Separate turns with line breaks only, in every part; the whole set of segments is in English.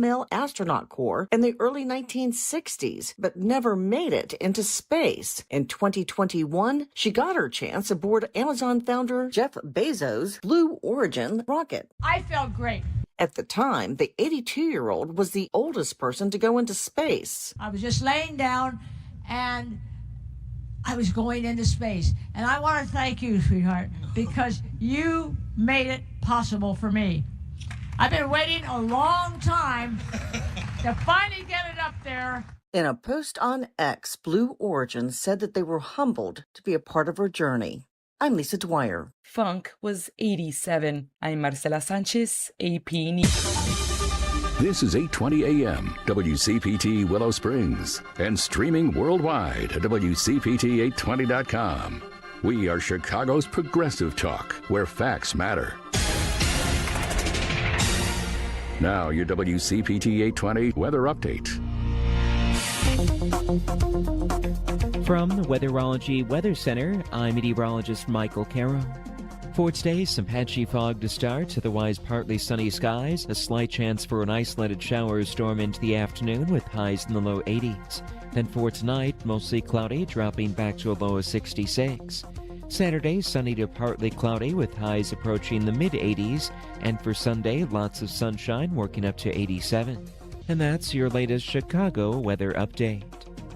all-male astronaut corps in the early 1960s, but never made it into space. In 2021, she got her chance aboard Amazon founder Jeff Bezos' Blue Origin rocket.
I felt great.
At the time, the 82-year-old was the oldest person to go into space.
I was just laying down, and I was going into space. And I want to thank you, sweetheart, because you made it possible for me. I've been waiting a long time to finally get it up there.
In a post on X, Blue Origin said that they were humbled to be a part of her journey. I'm Lisa Dwyer.
Funk was 87. I'm Marcela Sanchez, AP News.
This is 8:20 a.m. WCPT Willow Springs and streaming worldwide at WCPT820.com. We are Chicago's progressive talk, where facts matter. Now your WCPT 820 weather update.
From the Weatherology Weather Center, I'm meteorologist Michael Caro. For today, some patchy fog to start, otherwise partly sunny skies, a slight chance for an isolated shower or storm into the afternoon with highs in the low 80s. Then for tonight, mostly cloudy, dropping back to a low of 66. Saturday, sunny to partly cloudy with highs approaching the mid-80s. And for Sunday, lots of sunshine working up to 87. And that's your latest Chicago weather update.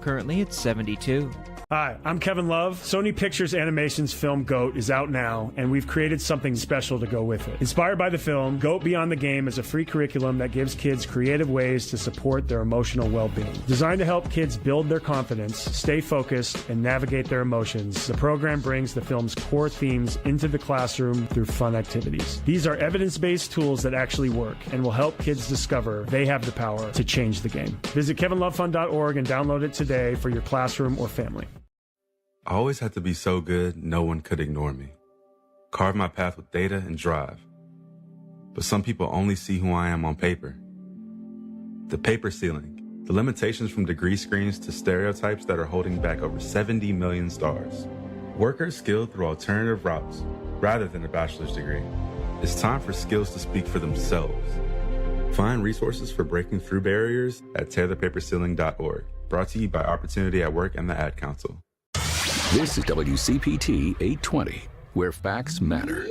Currently, it's 72.
Hi, I'm Kevin Love. Sony Pictures Animation's film GOAT is out now, and we've created something special to go with it. Inspired by the film, GOAT Beyond the Game is a free curriculum that gives kids creative ways to support their emotional well-being. Designed to help kids build their confidence, stay focused, and navigate their emotions, the program brings the film's core themes into the classroom through fun activities. These are evidence-based tools that actually work and will help kids discover they have the power to change the game. Visit kevinlovefund.org and download it today for your classroom or family.
I always had to be so good, no one could ignore me. Carve my path with data and drive. But some people only see who I am on paper. The paper ceiling, the limitations from degree screens to stereotypes that are holding back over 70 million stars. Workers skilled through alternative routes, rather than a bachelor's degree. It's time for skills to speak for themselves. Find resources for breaking through barriers at tearthepaperceiling.org. Brought to you by Opportunity at Work and the Ad Council.
This is WCPT 820, where facts matter.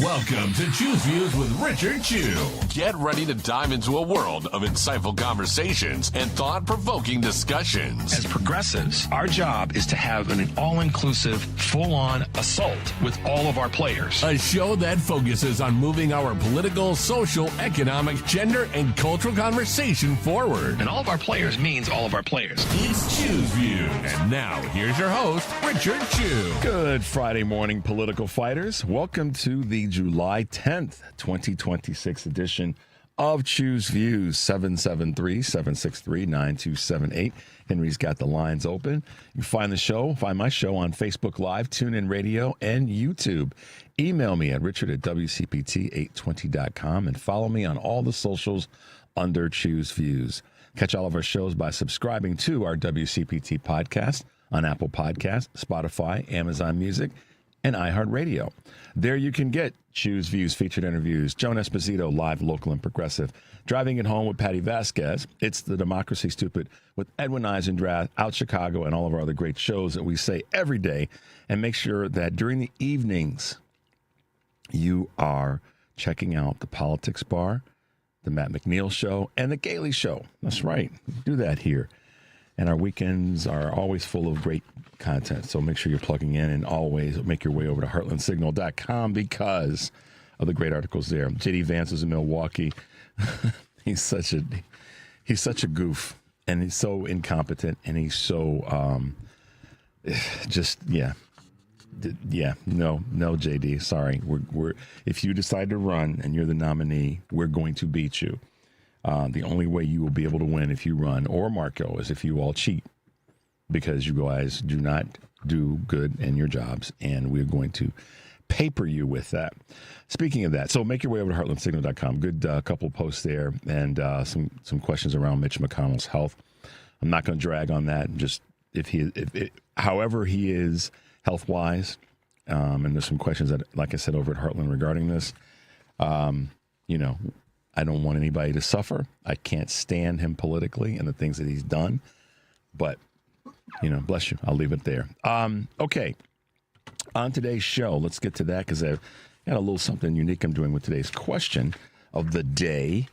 Welcome to Choose Views with Richard Chew. Get ready to dive into a world of insightful conversations and thought-provoking discussions.
As progressives, our job is to have an all-inclusive, full-on assault with all of our players.
A show that focuses on moving our political, social, economic, gender, and cultural conversation forward.
And all of our players means all of our players.
It's Choose Views. And now, here's your host, Richard Chew.
Good Friday morning, political fighters. Welcome to the July 10th, 2026 edition of Choose Views. 773-763-9278. Henry's got the lines open. You can find my show on Facebook Live, TuneIn Radio, and YouTube. Email me at richard@wcpt820.com and follow me on all the socials under Choose Views. Catch all of our shows by subscribing to our WCPT podcast on Apple Podcasts, Spotify, Amazon Music, and iHeartRadio. There you can get Choose Views featured interviews, Joan Esposito, live, local, and progressive. Driving It Home with Patty Vasquez. It's The Democracy Stupid with Edwin Eisendrath, Out Chicago, and all of our other great shows that we say every day. And make sure that during the evenings, you are checking out the Politics Bar, the Matt McNeil Show, and the Gailey Show. That's right. Do that here. And our weekends are always full of great content. So make sure you're plugging in and always make your way over to heartlandsignal.com because of the great articles there. J.D. Vance is in Milwaukee. He's such a goof, and he's so incompetent, and he's so no, JD, sorry. We're if you decide to run and you're the nominee, we're going to beat you. The only way you will be able to win if you run, or Marco, is if you all cheat, because you guys do not do good in your jobs, and we're going to paper you with that. Speaking of that, so make your way over to heartlandsignal.com. Good couple of posts there, and some questions around Mitch McConnell's health. I'm not going to drag on that. Just however he is health-wise, and there's some questions that, like I said, over at Heartland regarding this. I don't want anybody to suffer. I can't stand him politically and the things that he's done. But, bless you. I'll leave it there. Okay. On today's show, let's get to that because I've got a little something unique I'm doing with today's question of the day.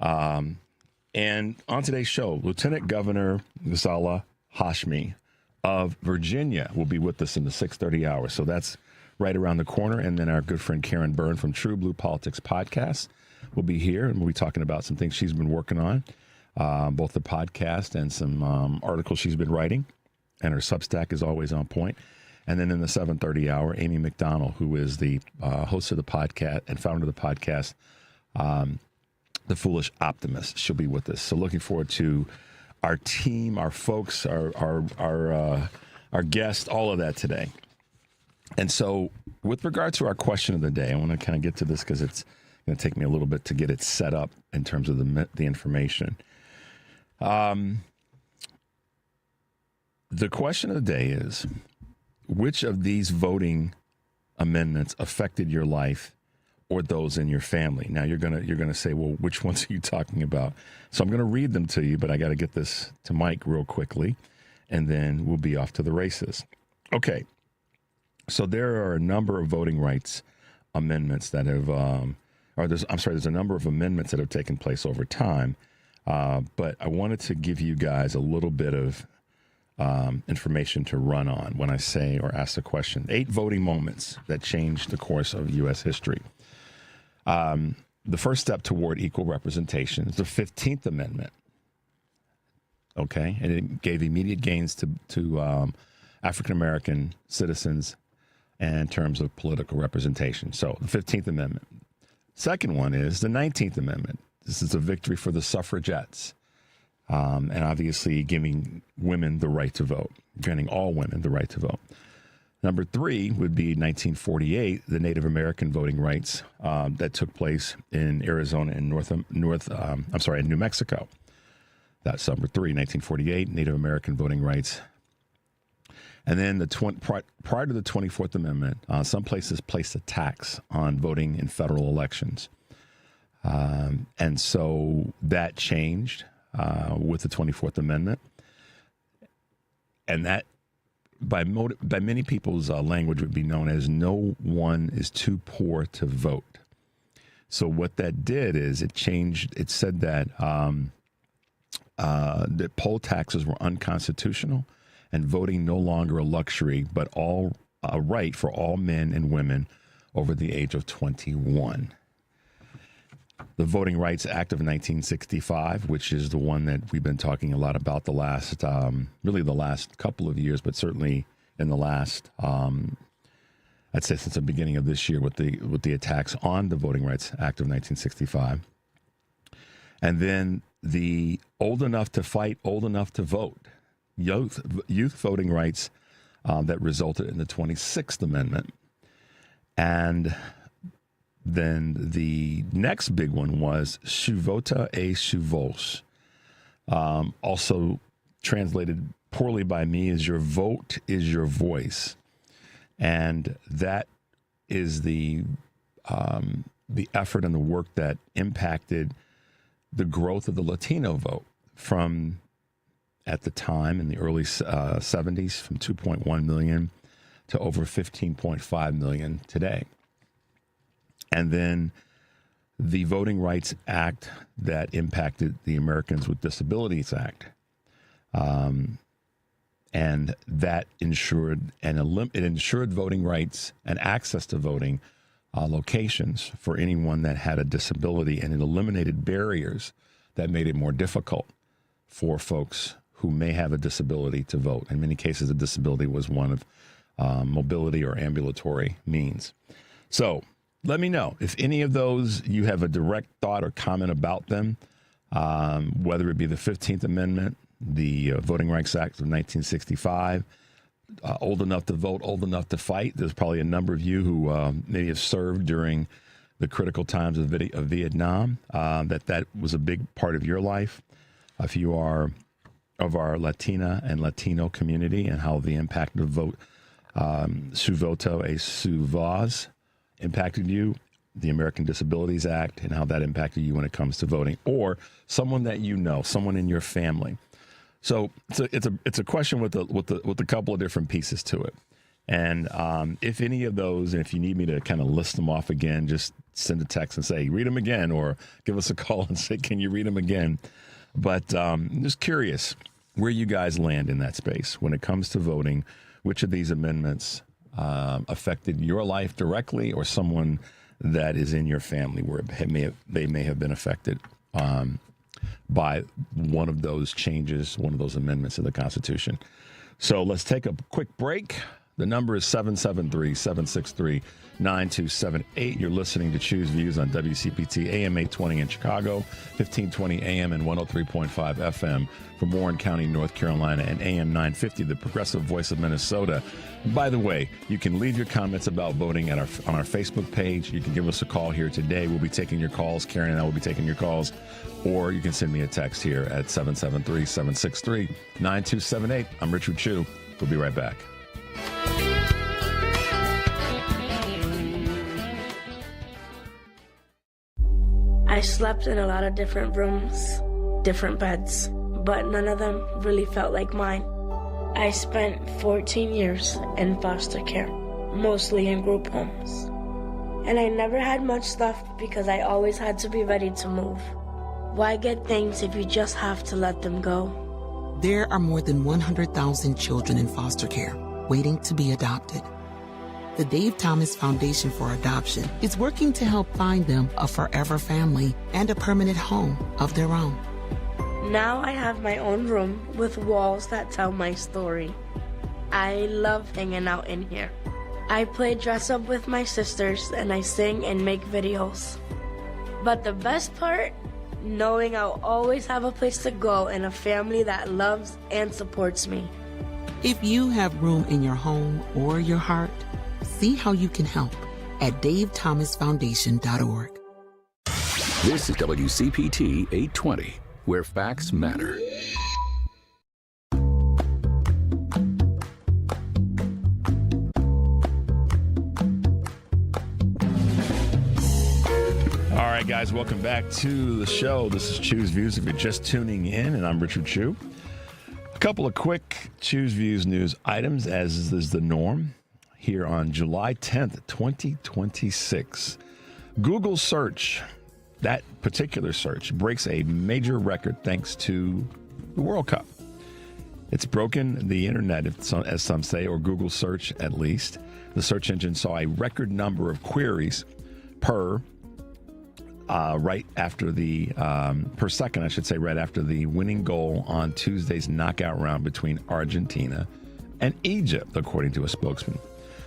And on today's show, Lieutenant Governor Ghazala Hashmi of Virginia will be with us in the 6:30 hour. So that's right around the corner. And then our good friend Karen Byrne from TruBlu Politics Podcast will be here, and we'll be talking about some things she's been working on, both the podcast and some articles she's been writing. And her Substack is always on point. And then in the 7:30 hour, Amy McDonald, who is the host of the podcast and founder of the podcast, The Foolish Optimist. She'll be with us. So looking forward to our team, our folks, our guests, all of that today. And so with regard to our question of the day, I want to kind of get to this because it's going to take me a little bit to get it set up in terms of the information. The question of the day is, which of these voting amendments affected your life or those in your family? Now you're gonna say, well, which ones are you talking about? So I'm gonna read them to you, but I got to get this to Mike real quickly, and then we'll be off to the races. Okay. So there are a number of voting rights amendments that have, there's a number of amendments that have taken place over time. But I wanted to give you guys a little bit of information to run on when I say or ask the question. 8 voting moments that changed the course of U.S. history. The first step toward equal representation is the 15th Amendment. Okay, and it gave immediate gains to African-American citizens in terms of political representation. So the 15th Amendment. Second one is the 19th Amendment. This is a victory for the suffragettes. And obviously giving women the right to vote, granting all women the right to vote. Number 3 would be 1948, the Native American voting rights that took place in Arizona and in New Mexico. That's number 3, 1948, Native American voting rights. And then prior to the 24th Amendment, some places placed a tax on voting in federal elections. And so that changed with the 24th Amendment. And that, by many people's language, would be known as no one is too poor to vote. So what that did is it said that that poll taxes were unconstitutional and voting no longer a luxury, but a right for all men and women over the age of 21. The Voting Rights Act of 1965, which is the one that we've been talking a lot about the last couple of years, but certainly in the last, I'd say since the beginning of this year with the attacks on the Voting Rights Act of 1965. And then the old enough to fight, old enough to vote, youth voting rights that resulted in the 26th Amendment. And then the next big one was "Suvota et suvos," also translated poorly by me as "your vote is your voice," and that is the effort and the work that impacted the growth of the Latino vote from, at the time in the early 70s, from 2.1 million to over 15.5 million today. And then the Voting Rights Act that impacted the Americans with Disabilities Act. And that ensured voting rights and access to voting locations for anyone that had a disability, and it eliminated barriers that made it more difficult for folks who may have a disability to vote. In many cases, a disability was one of mobility or ambulatory means. So let me know if any of those you have a direct thought or comment about them, whether it be the 15th Amendment, the Voting Rights Act of 1965, old enough to vote, old enough to fight. There's probably a number of you who maybe have served during the critical times of Vietnam, that was a big part of your life. If you are of our Latina and Latino community, and how the impact of vote, su voto et su voz, impacted you, the American Disabilities Act and how that impacted you when it comes to voting, or someone that you know, someone in your family. So it's a question with a couple of different pieces to it. And if any of those, and if you need me to kind of list them off again, just send a text and say, read them again, or give us a call and say, can you read them again? But I'm just curious where you guys land in that space when it comes to voting. Which of these amendments affected your life directly, or someone that is in your family where they may have been affected by one of those changes, one of those amendments of the Constitution. So let's take a quick break. The number is 773-763-9278. You're listening to Choose Views on WCPT AM 820 in Chicago, 1520 AM and 103.5 FM from Warren County, North Carolina, and AM 950, the progressive voice of Minnesota. By the way, you can leave your comments about voting on our Facebook page. You can give us a call here today. We'll be taking your calls. Karen and I will be taking your calls. Or you can send me a text here at 773-763-9278. I'm Richard Chu. We'll be right back.
I slept in a lot of different rooms, different beds, but none of them really felt like mine. I spent 14 years in foster care, mostly in group homes. And I never had much left because I always had to be ready to move. Why get things if you just have to let them go?
There are more than 100,000 children in foster care waiting to be adopted. The Dave Thomas Foundation for Adoption is working to help find them a forever family and a permanent home of their own.
Now I have my own room with walls that tell my story. I love hanging out in here. I play dress up with my sisters and I sing and make videos. But the best part, knowing I'll always have a place to go and a family that loves and supports me.
If you have room in your home or your heart, see how you can help at davethomasfoundation.org.
This is WCPT 820, where facts matter.
All right, guys, welcome back to the show. This is Choose Views if you're just tuning in, and I'm Richard Chu. A couple of quick Choose Views news items, as is the norm. Here on July 10th, 2026. Google search, that particular search, breaks a major record thanks to the World Cup. It's broken the internet, as some say, or Google search at least. The search engine saw a record number of queries per second, I should say, right after the winning goal on Tuesday's knockout round between Argentina and Egypt, according to a spokesman.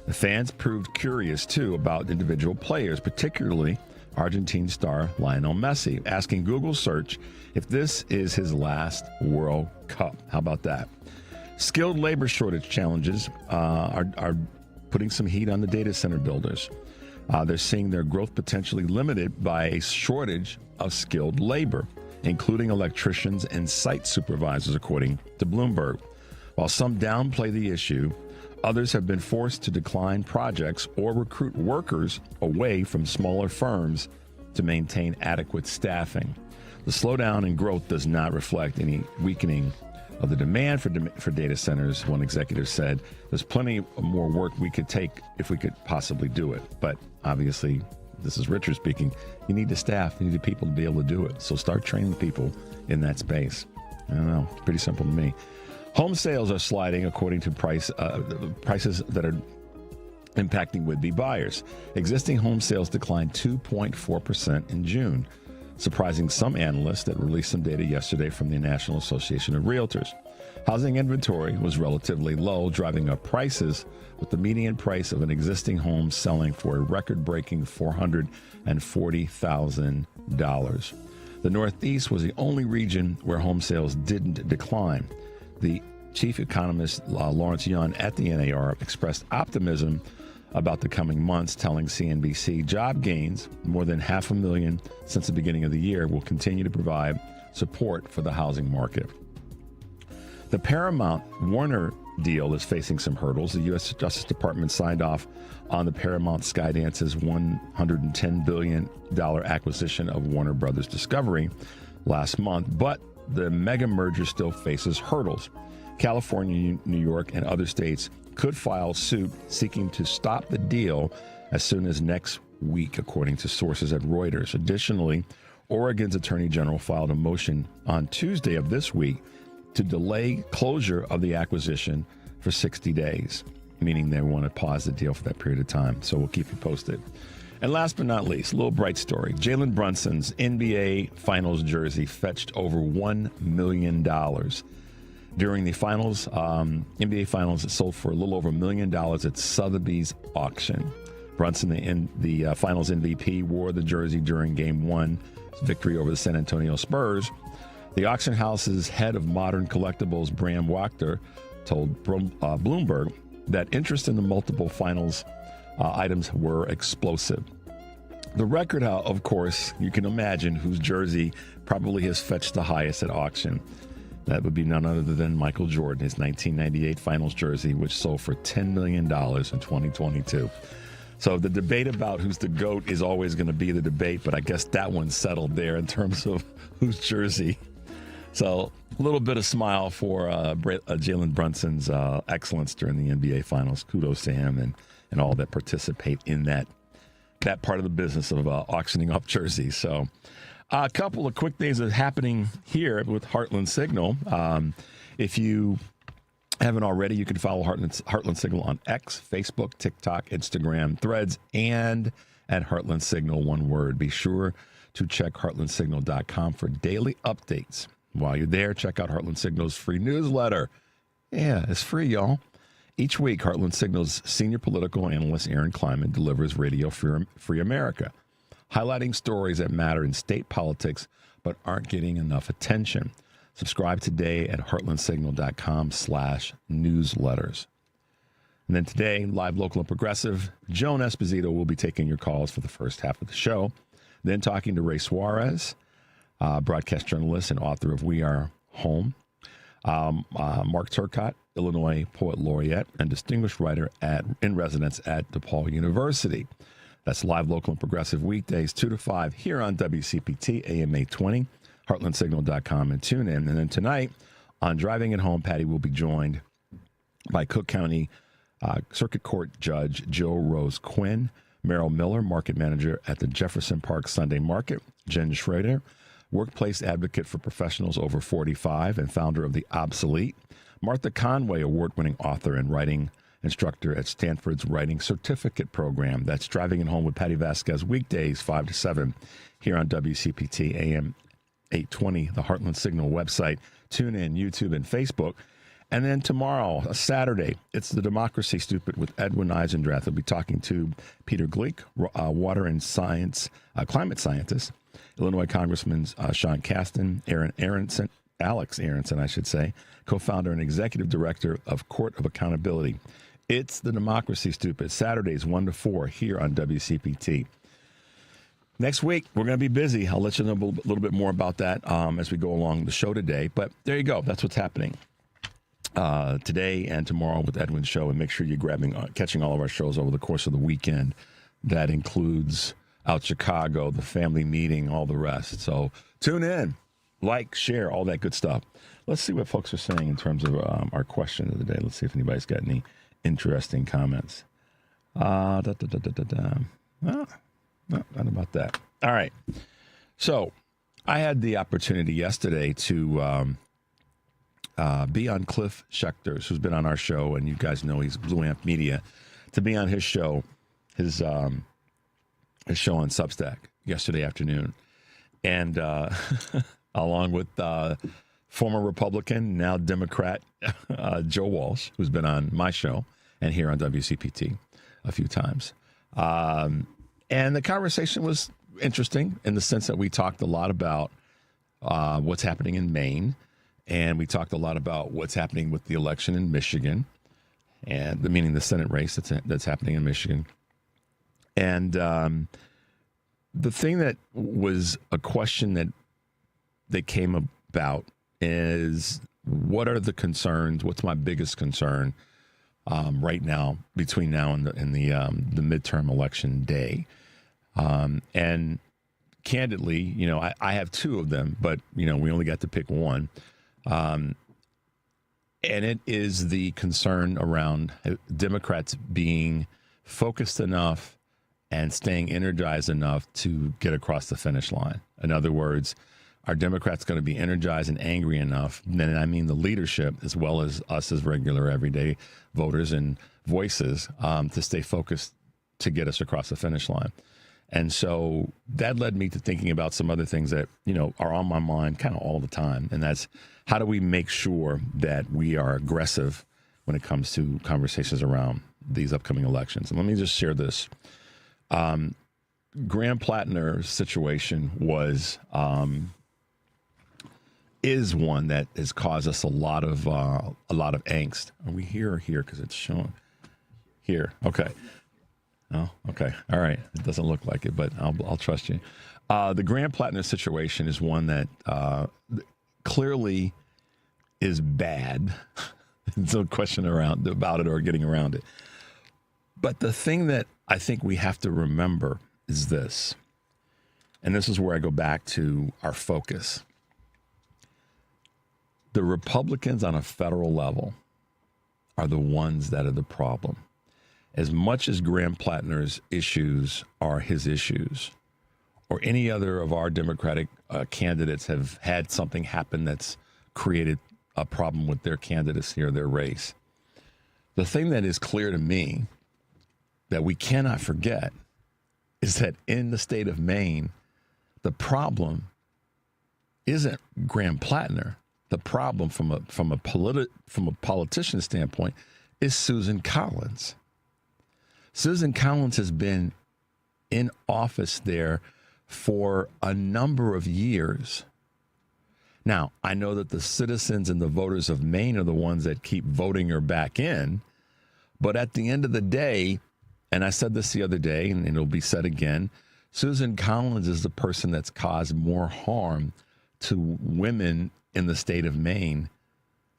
The fans proved curious, too, about individual players, particularly Argentine star Lionel Messi, asking Google search if this is his last World Cup. How about that? Skilled labor shortage challenges are putting some heat on the data center builders. They're seeing their growth potentially limited by a shortage of skilled labor, including electricians and site supervisors, according to Bloomberg. While some downplay the issue, others have been forced to decline projects or recruit workers away from smaller firms to maintain adequate staffing. The slowdown in growth does not reflect any weakening of the demand for data centers, one executive said. There's plenty more work we could take if we could possibly do it. But obviously, this is Richard speaking, you need the staff, you need the people to be able to do it. So start training people in that space. I don't know, it's pretty simple to me. Home sales are sliding according to prices that are impacting would-be buyers. Existing home sales declined 2.4% in June, surprising some analysts that released some data yesterday from the National Association of Realtors. Housing inventory was relatively low, driving up prices, with the median price of an existing home selling for a record-breaking $440,000. The Northeast was the only region where home sales didn't decline. The chief economist, Lawrence Yun, at the NAR expressed optimism about the coming months, telling CNBC job gains, more than 500,000 since the beginning of the year, will continue to provide support for the housing market. The Paramount Warner deal is facing some hurdles. The U.S. Justice Department signed off on the Paramount Skydance's $110 billion acquisition of Warner Brothers Discovery last month, but the mega merger still faces hurdles. California, New York, and other states could file suit seeking to stop the deal as soon as next week, according to sources at Reuters. Additionally, Oregon's Attorney General filed a motion on Tuesday of this week to delay closure of the acquisition for 60 days, meaning they want to pause the deal for that period of time. So we'll keep you posted. And last but not least, a little bright story. Jalen Brunson's NBA Finals jersey fetched over $1 million. During the finals, NBA Finals, it sold for a little over $1 million at Sotheby's auction. Brunson, the Finals MVP, wore the jersey during Game 1's victory over the San Antonio Spurs. The auction house's head of modern collectibles, Bram Wachter, told Bloomberg that interest in the multiple finals items were explosive. The record, of course, you can imagine whose jersey probably has fetched the highest at auction. That would be none other than Michael Jordan, his 1998 finals jersey, which sold for $10 million in 2022. So the debate about who's the GOAT is always going to be the debate, but I guess that one's settled there in terms of whose jersey. So a little bit of smile for Jalen Brunson's excellence during the NBA Finals. Kudos to him and all that participate in that part of the business of auctioning off jerseys. So a couple of quick things that are happening here with Heartland Signal. If you haven't already, you can follow Heartland Signal on X, Facebook, TikTok, Instagram, Threads, and at Heartland Signal, one word. Be sure to check heartlandsignal.com for daily updates. While you're there, check out Heartland Signal's free newsletter. Yeah, it's free, y'all. Each week, Heartland Signal's senior political analyst, Aaron Kleinman, delivers Radio Free America, highlighting stories that matter in state politics but aren't getting enough attention. Subscribe today at heartlandsignal.com/newsletters. And then today, live, local, and progressive, Joan Esposito will be taking your calls for the first half of the show. Then talking to Ray Suarez, broadcast journalist and author of We Are Home. Mark Turcott, Illinois Poet Laureate and distinguished writer in residence at DePaul University. That's live, local, and progressive weekdays 2 to 5 here on WCPT AM 820, heartlandsignal.com, and tune in. And then tonight on Driving It Home, Patty will be joined by Cook County Circuit Court Judge Jill Rose Quinn, Merrill Miller, market manager at the Jefferson Park Sunday Market, Jen Schrader, workplace advocate for professionals over 45 and founder of The Obsolete, Martha Conway, award-winning author and writing instructor at Stanford's Writing Certificate Program. That's Driving It Home with Patty Vasquez, weekdays 5 to 7 here on WCPT AM 820, the Heartland Signal website. Tune in, YouTube, and Facebook. And then tomorrow, a Saturday, it's The Democracy Stupid with Edwin Eisendrath. We'll be talking to Peter Gleek, water and science, climate scientist, Illinois Congressman Sean Casten, Alex Aronson, I should say, co-founder and executive director of Court of Accountability. It's The Democracy Stupid, Saturdays 1 to 4 here on WCPT. Next week, we're going to be busy. I'll let you know a little bit more about that as we go along the show today. But there you go. That's what's happening today and tomorrow with Edwin's show. And make sure you're catching all of our shows over the course of the weekend. That includes Out Chicago, the family meeting, all the rest. So tune in, like, share, all that good stuff. Let's see what folks are saying in terms of our question of the day. Let's see if anybody's got any interesting comments. No, not about that. All right. So I had the opportunity yesterday to be on Cliff Schecter's, who's been on our show, and you guys know he's Blue Amp Media, to be on his show, his show on Substack yesterday afternoon. And along with former Republican, now Democrat, Joe Walsh, who's been on my show and here on WCPT a few times. And the conversation was interesting in the sense that we talked a lot about what's happening in Maine, and we talked a lot about what's happening with the election in Michigan, and meaning the Senate race that's happening in Michigan. And the thing that was a question that came about is what are the concerns? What's my biggest concern right now between now and the midterm election day? And candidly, you know, I have two of them, but, you know, we only got to pick one. And it is the concern around Democrats being focused enough and staying energized enough to get across the finish line. In other words, are Democrats going to be energized and angry enough? And I mean the leadership as well as us as regular everyday voters and voices to stay focused to get us across the finish line. And so that led me to thinking about some other things that, you know, are on my mind kind of all the time. And that's, how do we make sure that we are aggressive when it comes to conversations around these upcoming elections? And let me just share this. Graham Plattner's situation is one that has caused us a lot of angst. Are we here or here? Because it's showing here. Okay. Oh, okay. All right. It doesn't look like it, but I'll trust you. The Graham Plattner situation is one that clearly is bad. There's no question about it or getting around it. But the thing that I think we have to remember is this, and this is where I go back to our focus. The Republicans on a federal level are the ones that are the problem. As much as Graham Plattner's issues are his issues, or any other of our Democratic candidates have had something happen that's created a problem with their candidacy or their race, the thing that is clear to me that we cannot forget is that in the state of Maine, the problem isn't Graham Plattner. The problem from a politician standpoint is Susan Collins. Susan Collins has been in office there for a number of years. Now, I know that the citizens and the voters of Maine are the ones that keep voting her back in, but at the end of the day, and I said this the other day, and it'll be said again, Susan Collins is the person that's caused more harm to women in the state of Maine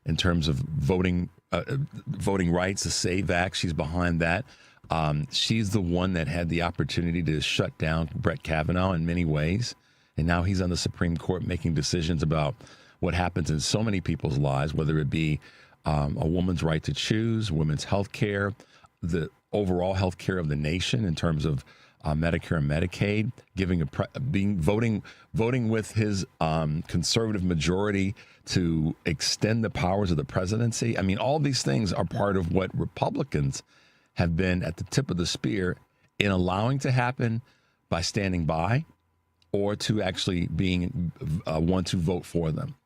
in terms of voting rights, the SAVE Act. She's behind that. She's the one that had the opportunity to shut down Brett Kavanaugh in many ways. And now he's on the Supreme Court making decisions about what happens in so many people's lives, whether it be a woman's right to choose, women's health care, the overall health care of the nation in terms of Medicare and Medicaid, voting with his conservative majority to extend the powers of the presidency. I mean, all these things are part of what Republicans have been at the tip of the spear in allowing to happen by standing by or to actually being one to vote for them.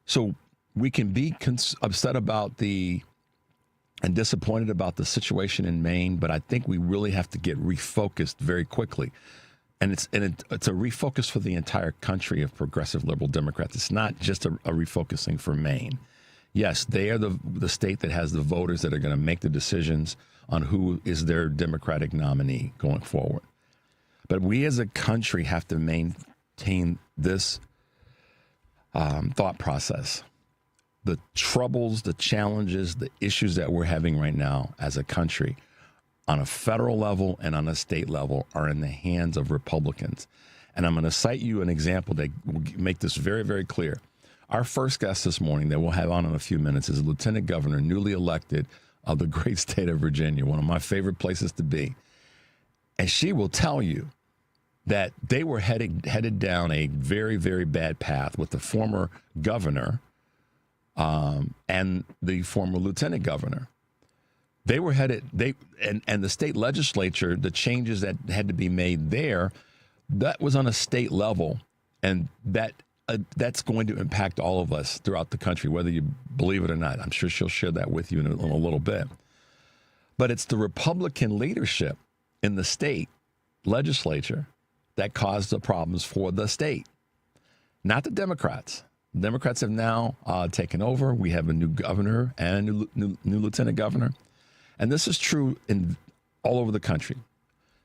So we can be upset about and disappointed about the situation in Maine, but I think we really have to get refocused very quickly. And it's a refocus for the entire country of progressive liberal Democrats. It's not just a refocusing for Maine. Yes, they are the state that has the voters that are going to make the decisions on who is their Democratic nominee going forward. But we as a country have to maintain this thought process. The troubles, the challenges, the issues that we're having right now as a country on a federal level and on a state level are in the hands of Republicans. And I'm going to cite you an example that will make this very, very clear. Our first guest this morning that we'll have on in a few minutes is Lieutenant Governor, newly elected of the great state of Virginia, one of my favorite places to be. And she will tell you that they were headed down a very, very bad path with the former governor and the former lieutenant governor. They were headed, and the state legislature, the changes that had to be made there, that was on a state level, and that's going to impact all of us throughout the country, whether you believe it or not. I'm sure she'll share that with you in a little bit. But it's the Republican leadership in the state legislature that caused the problems for the state, not the Democrats. Democrats have now taken over. We have a new governor and a new lieutenant governor. And this is true in all over the country.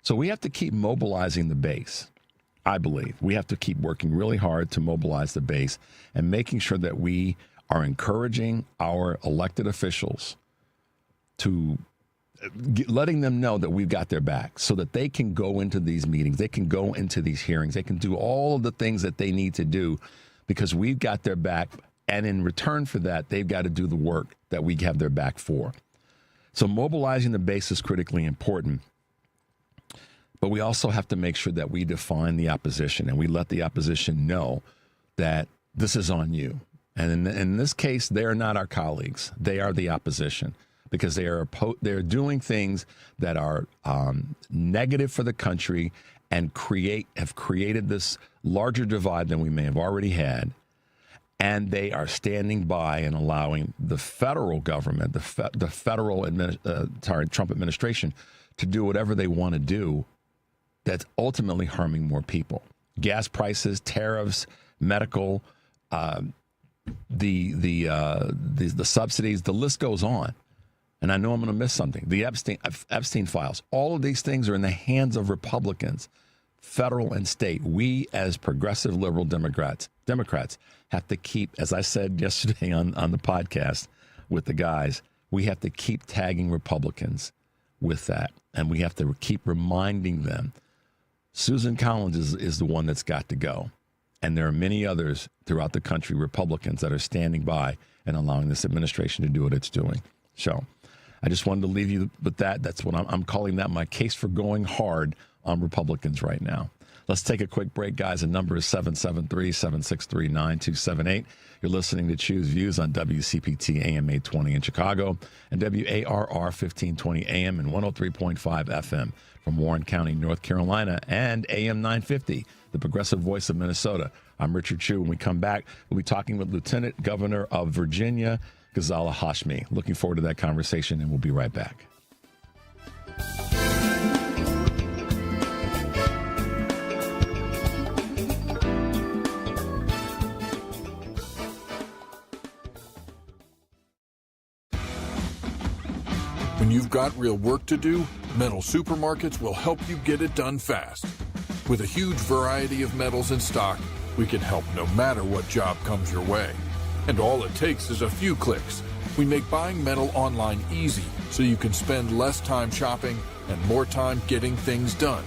So we have to keep mobilizing the base, I believe. We have to keep working really hard to mobilize the base and making sure that we are encouraging our elected officials to letting them know that we've got their back so that they can go into these meetings, they can go into these hearings, they can do all of the things that they need to do because we've got their back. And in return for that, they've got to do the work that we have their back for. So mobilizing the base is critically important. But we also have to make sure that we define the opposition and we let the opposition know that this is on you. And in this case, they are not our colleagues. They are the opposition because they're doing things that are negative for the country and have created this larger divide than we may have already had. And they are standing by and allowing the federal government, the federal Trump administration, to do whatever they want to do that's ultimately harming more people. Gas prices, tariffs, medical, the subsidies, the list goes on. And I know I'm going to miss something. The Epstein files, all of these things are in the hands of Republicans, federal and state. We as progressive liberal Democrats have to keep, as I said yesterday on the podcast with the guys, we have to keep tagging Republicans with that. And we have to keep reminding them. Susan Collins is the one that's got to go. And there are many others throughout the country, Republicans, that are standing by and allowing this administration to do what it's doing. So I just wanted to leave you with that. That's what I'm calling that my case for going hard on Republicans right now. Let's take a quick break, guys. The number is 773-763-9278. You're listening to Choose Views on WCPT AM 820 in Chicago and WARR 1520 AM and 103.5 FM from Warren County, North Carolina, and AM 950, the progressive voice of Minnesota. I'm Richard Chu. When we come back, we'll be talking with Lieutenant Governor of Virginia, Ghazala Hashmi. Looking forward to that conversation, and we'll be right back.
When you've got real work to do, Metal Supermarkets will help you get it done fast. With a huge variety of metals in stock, we can help no matter what job comes your way. And all it takes is a few clicks. We make buying metal online easy so you can spend less time shopping and more time getting things done.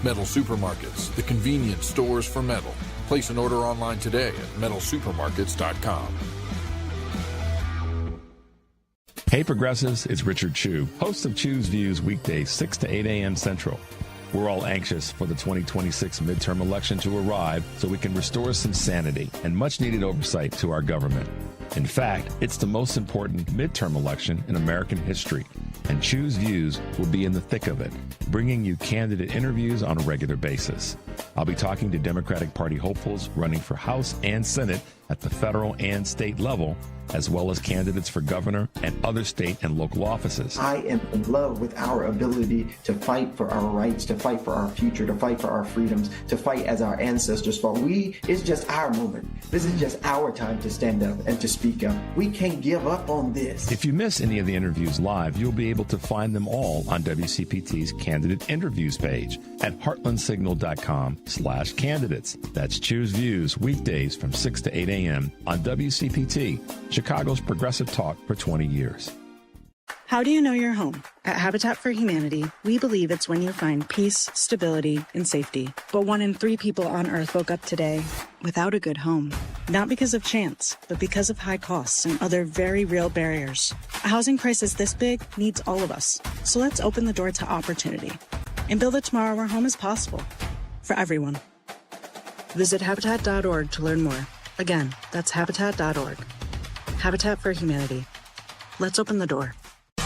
Metal Supermarkets, the convenience stores for metal. Place an order online today at metalsupermarkets.com.
Hey progressives, it's Richard Chu, host of Choose Views weekdays 6 to 8 a.m. Central. We're all anxious for the 2026 midterm election to arrive so we can restore some sanity and much needed oversight to our government. In fact, it's the most important midterm election in American history, and Choose Views will be in the thick of it, bringing you candidate interviews on a regular basis. I'll be talking to Democratic Party hopefuls running for House and Senate at the federal and state level, as well as candidates for governor and other state and local offices.
I am in love with our ability to fight for our rights, to fight for our future, to fight for our freedoms, to fight as our ancestors fought. It's just our moment. This is just our time to stand up and to speak up. We can't give up on this.
If you miss any of the interviews live, you'll be able to find them all on WCPT's candidate interviews page at heartlandsignal.com/candidates. That's Choose Views weekdays from 6 to 8 a.m. on WCPT, Chicago's progressive talk for 20 years.
How do you know you're home? At Habitat for Humanity, we believe it's when you find peace, stability, and safety. But 1 in 3 people on Earth woke up today without a good home. Not because of chance, but because of high costs and other very real barriers. A housing crisis this big needs all of us. So let's open the door to opportunity and build a tomorrow where home is possible for everyone. Visit Habitat.org to learn more. Again, that's Habitat.org. Habitat for Humanity. Let's open the door.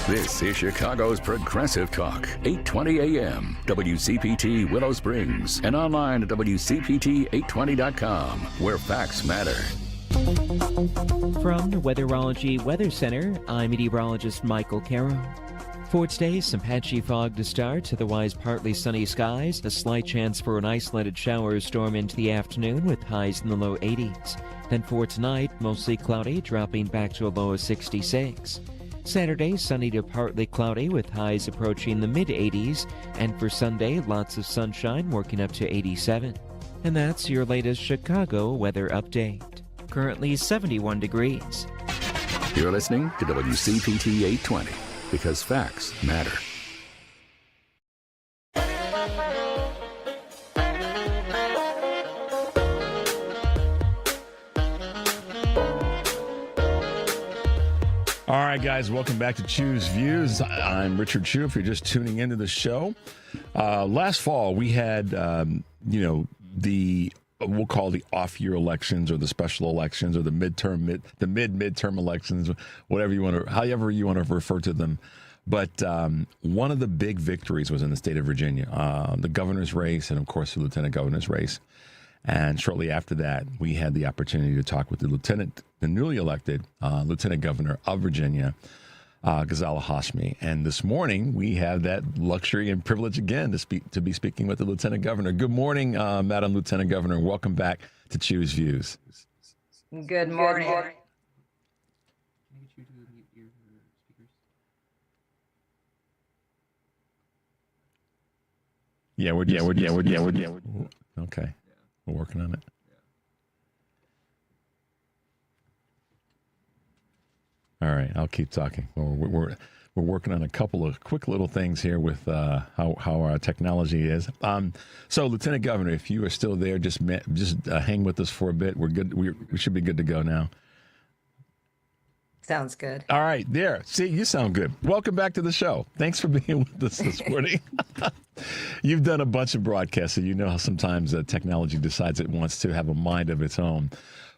This is Chicago's Progressive Talk, 820 AM, WCPT Willow Springs, and online at WCPT820.com, where facts matter.
From the Weatherology Weather Center, I'm meteorologist Michael Caro. For today, some patchy fog to start, otherwise partly sunny skies, a slight chance for an isolated shower or storm into the afternoon with highs in the low 80s. Then for tonight, mostly cloudy, dropping back to a low of 66. Saturday, sunny to partly cloudy with highs approaching the mid-80s. And for Sunday, lots of sunshine working up to 87. And that's your latest Chicago weather update. Currently 71 degrees.
You're listening to WCPT 820 because facts matter.
All right, guys, welcome back to Chew's Views. I'm Richard Chew, if you're just tuning into the show. Last fall, we had, we'll call the off-year elections or the special elections or the midterm elections, however you want to refer to them. But one of the big victories was in the state of Virginia, the governor's race and, of course, the lieutenant governor's race. And shortly after that, we had the opportunity to talk with the newly elected lieutenant governor of Virginia, Ghazala Hashmi. And this morning, we have that luxury and privilege again to be speaking with the lieutenant governor. Good morning, Madam Lieutenant Governor, and welcome back to Chew's Views.
Good morning.
Okay. We're working on it. All right, I'll keep talking. We're working on a couple of quick little things here with how our technology is. So, Lieutenant Governor, if you are still there, just hang with us for a bit. We're good. We should be good to go now.
Sounds good.
All right, there. See, you sound good. Welcome back to the show. Thanks for being with us this morning. You've done a bunch of broadcasts, and you know how sometimes technology decides it wants to have a mind of its own.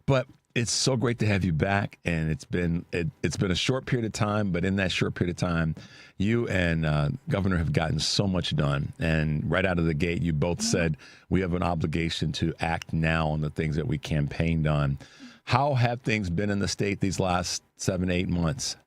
But it's so great to have you back, and it's been a short period of time, but in that short period of time, you and Governor have gotten so much done. And right out of the gate, you both said we have an obligation to act now on the things that we campaigned on. How have things been in the state these last 7-8 months?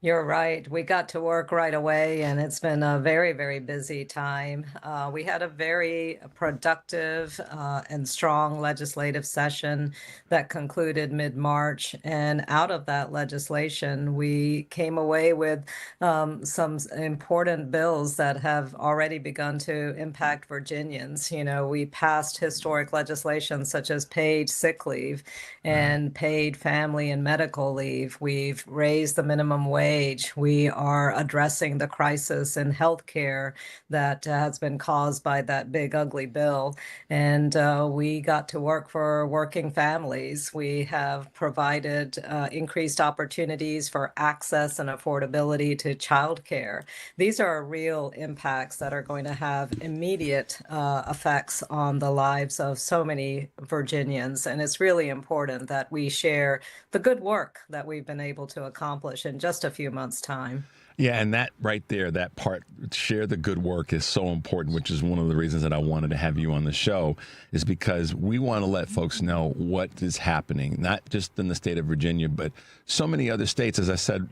You're right. We got to work right away, and it's been a very, very busy time. We had a very productive and strong legislative session that concluded mid-March. And out of that legislation, we came away with some important bills that have already begun to impact Virginians. You know, we passed historic legislation such as paid sick leave and paid family and medical leave. We've raised the minimum wage. We are addressing the crisis in healthcare that has been caused by that big, ugly bill. And we got to work for working families. We have provided increased opportunities for access and affordability to childcare. These are real impacts that are going to have immediate effects on the lives of so many Virginians. And it's really important that we share the good work that we've been able to accomplish in just a few months' time.
Yeah, and that right there, that part, share the good work, is so important, which is one of the reasons that I wanted to have you on the show, is because we want to let folks know what is happening, not just in the state of Virginia, but so many other states. As I said,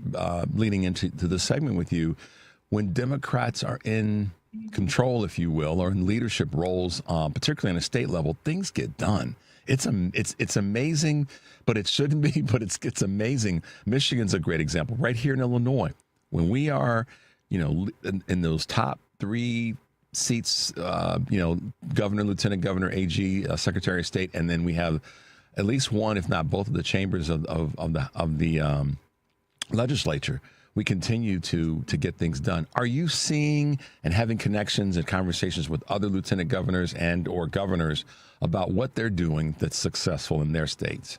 leading into the segment with you, when Democrats are in control, if you will, or in leadership roles, particularly on a state level, things get done. It's amazing, but it shouldn't be, but it's amazing. Michigan's a great example. Right here in Illinois, when we are, in those top 3 seats, governor, lieutenant governor, AG, secretary of state, and then we have at least one, if not both, of the chambers of the legislature. We continue to get things done. Are you seeing and having connections and conversations with other lieutenant governors and or governors about what they're doing that's successful in their states?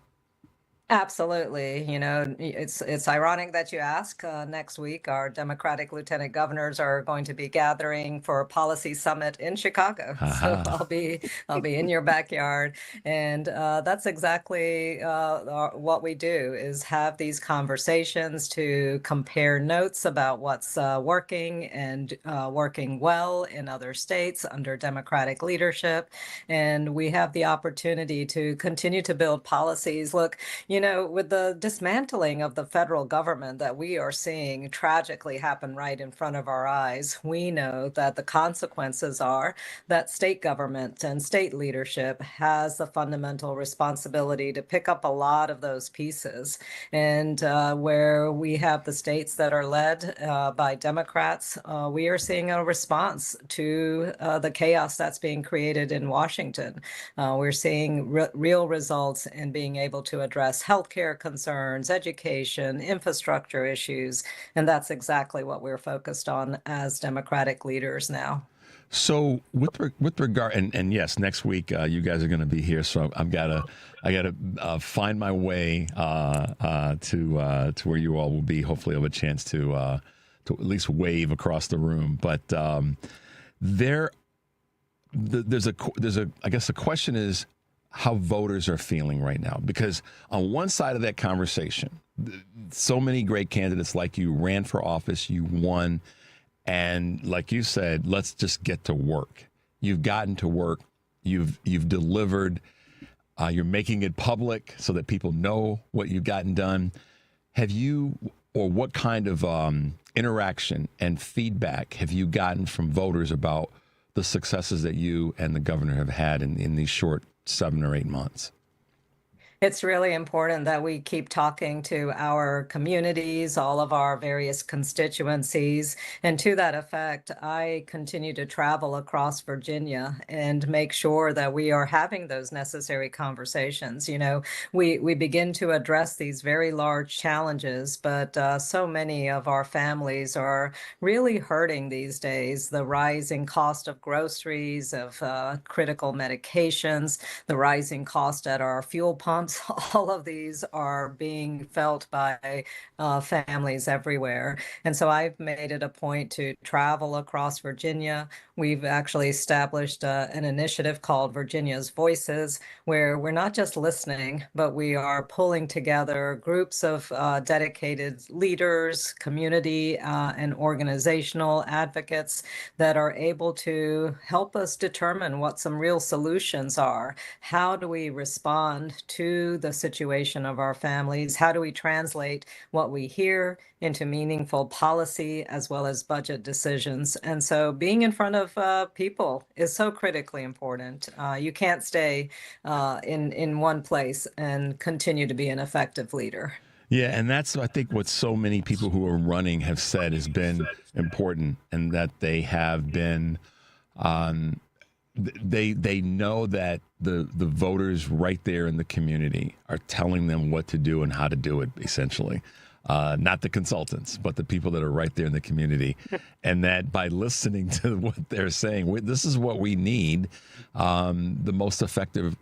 Absolutely. You know, it's ironic that you ask. Next week, our Democratic lieutenant governors are going to be gathering for a policy summit in Chicago. So I'll be in your backyard, and that's exactly what we do: is have these conversations to compare notes about what's working and working well in other states under Democratic leadership, and we have the opportunity to continue to build policies. Look, with the dismantling of the federal government that we are seeing tragically happen right in front of our eyes, we know that the consequences are that state government and state leadership has the fundamental responsibility to pick up a lot of those pieces. And where we have the states that are led by Democrats, we are seeing a response to the chaos that's being created in Washington. We're seeing real results in being able to address healthcare concerns, education, infrastructure issues, and that's exactly what we're focused on as Democratic leaders now.
So with regard, and yes, next week you guys are going to be here, so I gotta find my way to where you all will be. Hopefully, I'll have a chance to at least wave across the room. But there's a I guess the question is how voters are feeling right now, because on one side of that conversation, so many great candidates like you ran for office, you won. And like you said, let's just get to work. You've gotten to work. You've delivered. You're making it public so that people know what you've gotten done. Have you, or what kind of interaction and feedback have you gotten from voters about the successes that you and the governor have had in these short 7 or 8 months?
It's really important that we keep talking to our communities, all of our various constituencies. And to that effect, I continue to travel across Virginia and make sure that we are having those necessary conversations. You know, we begin to address these very large challenges, but so many of our families are really hurting these days. The rising cost of groceries, of critical medications, the rising cost at our fuel pumps. All of these are being felt by families everywhere. And so I've made it a point to travel across Virginia. We've actually established an initiative called Virginia's Voices, where we're not just listening, but we are pulling together groups of dedicated leaders, community and organizational advocates that are able to help us determine what some real solutions are. How do we respond to the situation of our families? How do we translate what we hear into meaningful policy as well as budget decisions? And so being in front of people is so critically important. You can't stay in one place and continue to be an effective leader.
Yeah, and that's, I think, what so many people who are running have said has been important, and that they have been they know that the voters right there in the community are telling them what to do and how to do it, essentially. Not the consultants, but the people that are right there in the community. And that by listening to what they're saying, this is what we need, the most effective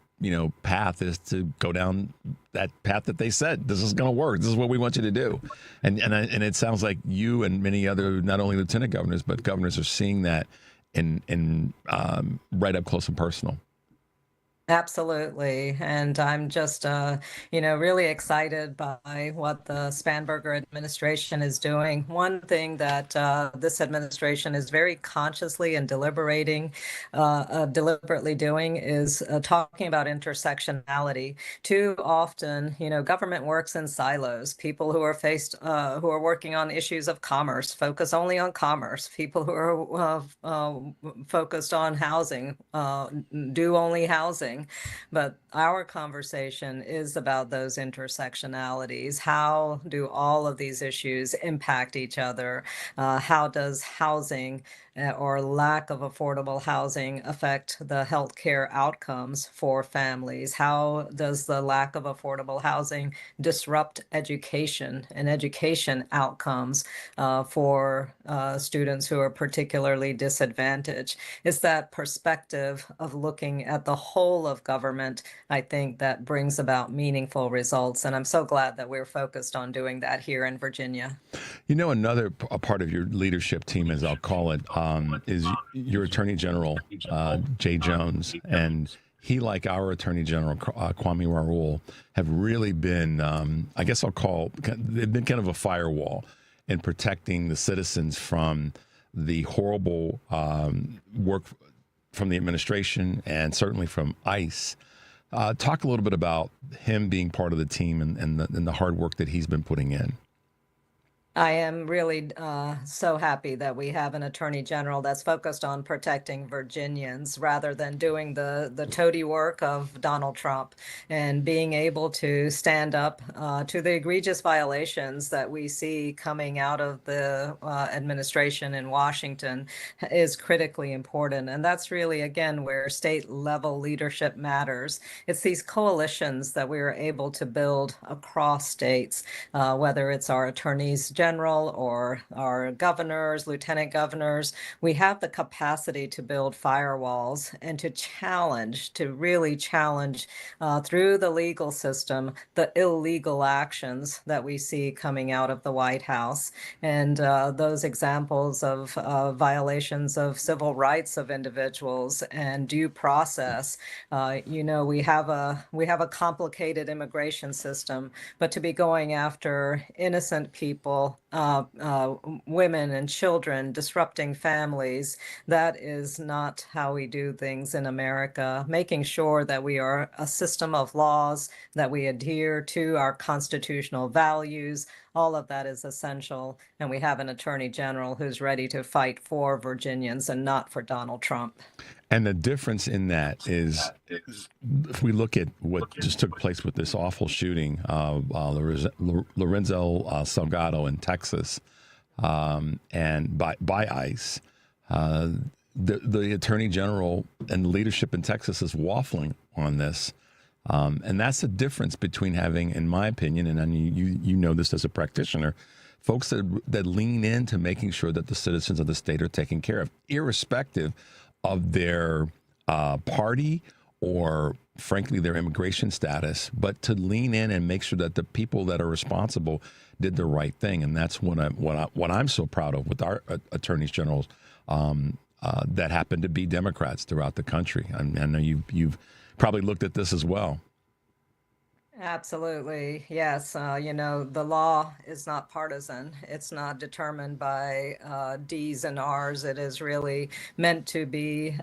path is to go down that path that they said. This is going to work. This is what we want you to do. And it sounds like you and many other, not only lieutenant governors, but governors are seeing that in right up close and personal.
Absolutely. And I'm just, really excited by what the Spanberger administration is doing. One thing that this administration is very consciously and deliberately doing is talking about intersectionality. Too often, government works in silos. People who are working on issues of commerce focus only on commerce. People who are focused on housing do only housing. But our conversation is about those intersectionalities. How do all of these issues impact each other? How does housing or lack of affordable housing affect the healthcare outcomes for families? How does the lack of affordable housing disrupt education and education outcomes for students who are particularly disadvantaged? It's that perspective of looking at the whole of government, I think, that brings about meaningful results. And I'm so glad that we're focused on doing that here in Virginia.
Another part of your leadership team, as I'll call it, is your Attorney General, Jay Jones. And he, like our Attorney General, Kwame Raoul, have really been, I guess I'll call, they've been kind of a firewall in protecting the citizens from the horrible work from the administration and certainly from ICE. Talk a little bit about him being part of the team and the hard work that he's been putting in.
I am really so happy that we have an attorney general that's focused on protecting Virginians rather than doing the toady work of Donald Trump, and being able to stand up to the egregious violations that we see coming out of the administration in Washington is critically important. And that's really, again, where state level leadership matters. It's these coalitions that we are able to build across states, whether it's our attorneys general or our governors, lieutenant governors. We have the capacity to build firewalls and to really challenge through the legal system the illegal actions that we see coming out of the White House. And those examples of violations of civil rights of individuals and due process. We have a complicated immigration system, but to be going after innocent people, women and children, disrupting families, that is not how we do things in America. Making sure that we are a system of laws, that we adhere to our constitutional values, all of that is essential. And we have an attorney general who's ready to fight for Virginians and not for Donald Trump.
And the difference in that is, if we look at what just took place with this awful shooting of Lorenzo Salgado in Texas, and by ICE, the attorney general and leadership in Texas is waffling on this. And that's the difference between having, in my opinion, and you know this as a practitioner, folks that lean into making sure that the citizens of the state are taken care of, irrespective of their party or, frankly, their immigration status, but to lean in and make sure that the people that are responsible did the right thing. And that's what I'm so proud of with our attorneys generals that happen to be Democrats throughout the country. I know you've probably looked at this as well.
Absolutely. Yes. The law is not partisan. It's not determined by D's and R's. It is really meant to be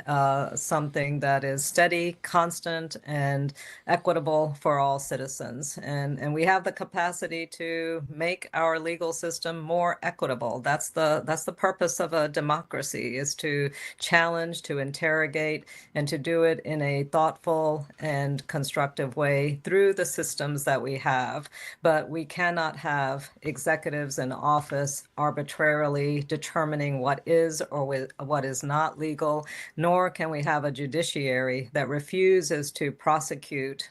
something that is steady, constant, and equitable for all citizens. And we have the capacity to make our legal system more equitable. That's the purpose of a democracy, is to challenge, to interrogate, and to do it in a thoughtful and constructive way through the systems that we have. But we cannot have executives in office arbitrarily determining what is or what is not legal, nor can we have a judiciary that refuses to prosecute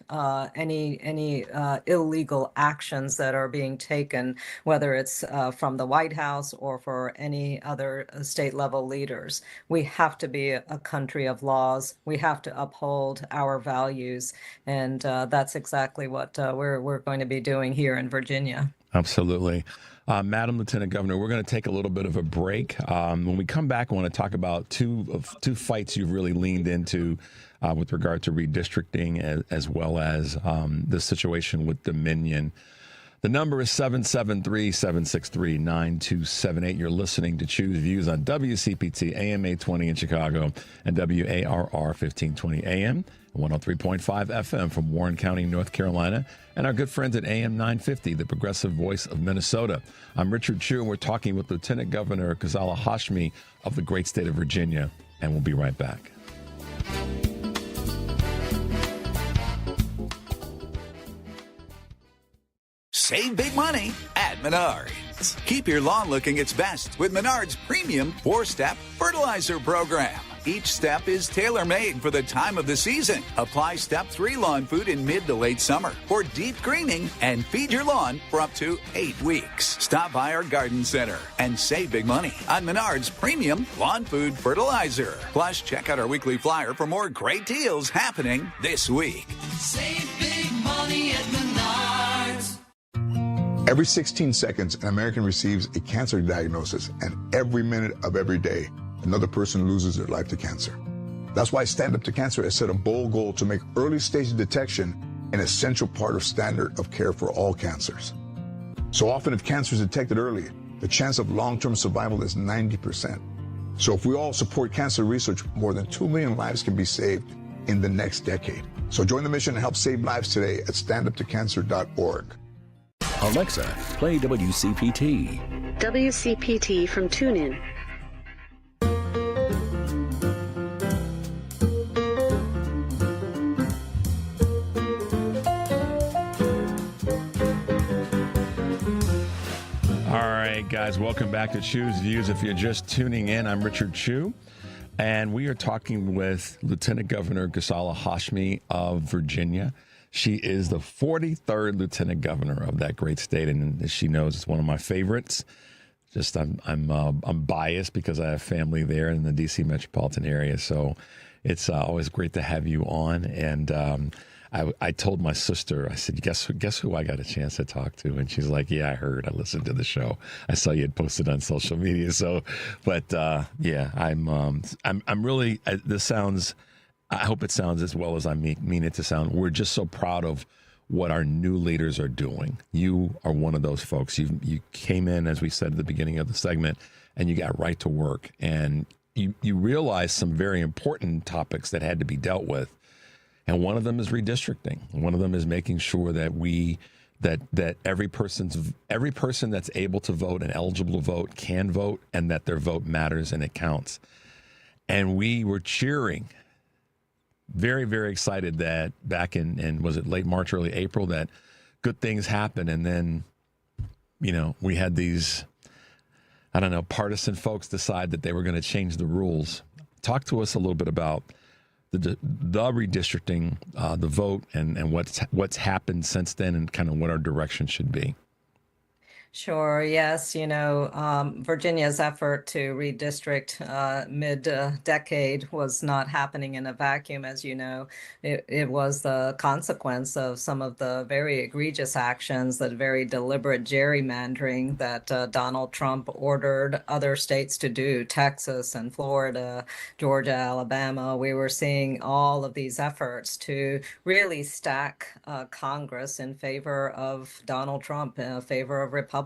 any illegal actions that are being taken, whether it's from the White House or for any other state level leaders. We have to be a country of laws. We have to uphold our values. And that's exactly what we're going to be doing here in Virginia.
Absolutely. Madam Lieutenant Governor, we're going to take a little bit of a break. When we come back, I want to talk about two fights you've really leaned into with regard to redistricting, as well as the situation with Dominion. The number is 773-763-9278. You're listening to Choose Views on WCPT AM 820 in Chicago and WARR 1520 AM and 103.5 FM from Warren County, North Carolina, and our good friends at AM 950, the progressive voice of Minnesota. I'm Richard Chu, and we're talking with Lieutenant Governor Ghazala Hashmi of the great state of Virginia, and we'll be right back.
Save big money at Menards. Keep your lawn looking its best with Menards' premium 4-step fertilizer program. Each step is tailor-made for the time of the season. Apply Step 3 lawn food in mid to late summer for deep greening and feed your lawn for up to 8 weeks. Stop by our garden center and save big money on Menards' premium lawn food fertilizer. Plus, check out our weekly flyer for more great deals happening this week.
Save big money at Menards.
Every 16 seconds, an American receives a cancer diagnosis, and every minute of every day, another person loses their life to cancer. That's why Stand Up to Cancer has set a bold goal to make early stage detection an essential part of standard of care for all cancers. So often, if cancer is detected early, the chance of long-term survival is 90%. So if we all support cancer research, more than 2 million lives can be saved in the next decade. So join the mission and help save lives today at standuptocancer.org.
Alexa, play WCPT.
WCPT from TuneIn.
All right, guys, welcome back to Chu's Views. If you're just tuning in, I'm Richard Chu, and we are talking with Lieutenant Governor Ghazala Hashmi of Virginia. She is the 43rd Lieutenant Governor of that great state, and as she knows, it's one of my favorites. Just I'm biased because I have family there in the D.C. metropolitan area, so it's always great to have you on. And I told my sister, I said, guess who I got a chance to talk to? And she's like, yeah, I heard. I listened to the show. I saw you had posted on social media. So, but yeah, I'm really. This sounds. I hope it sounds as well as I mean it to sound. We're just so proud of what our new leaders are doing. You are one of those folks. You came in, as we said at the beginning of the segment, and you got right to work, and you realized some very important topics that had to be dealt with. And one of them is redistricting. One of them is making sure that that every person that's able to vote and eligible to vote can vote, and that their vote matters and it counts. And we were cheering, very, very excited that back in was it late March, early April, that good things happened. And then, we had these, I don't know, partisan folks decide that they were going to change the rules. Talk to us a little bit about the redistricting, the vote, and what's happened since then, and kind of what our direction should be.
Sure. Yes. Virginia's effort to redistrict mid-decade was not happening in a vacuum, as you know. It was the consequence of some of the very egregious actions, that very deliberate gerrymandering that Donald Trump ordered other states to do, Texas and Florida, Georgia, Alabama. We were seeing all of these efforts to really stack Congress in favor of Donald Trump, in favor of Republicans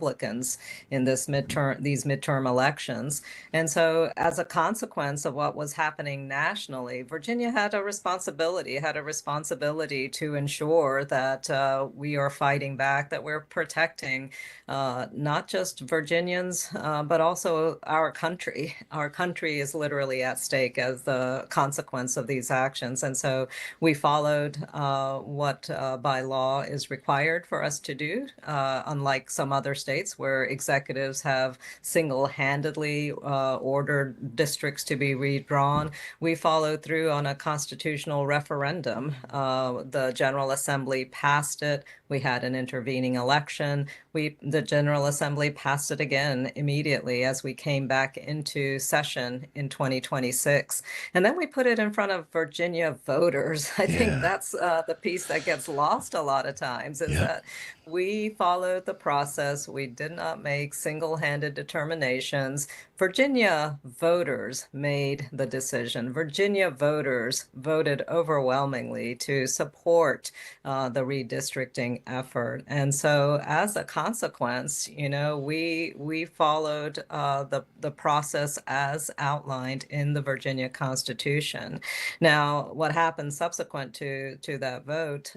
in these midterm elections. And so as a consequence of what was happening nationally, Virginia had a responsibility to ensure that we are fighting back, that we're protecting not just Virginians, but also our country. Our country is literally at stake as the consequence of these actions. And so we followed what by law is required for us to do, unlike some other states where executives have single-handedly ordered districts to be redrawn. We followed through on a constitutional referendum. The General Assembly passed it. We had an intervening election. The General Assembly passed it again immediately as we came back into session in 2026. And then we put it in front of Virginia voters. I think that's the piece that gets lost a lot of times, is that we followed the process. We did not make single-handed determinations. Virginia voters made the decision. Virginia voters voted overwhelmingly to support the redistricting effort. And so as a consequence, we followed the process as outlined in the Virginia Constitution. Now, what happened subsequent to that vote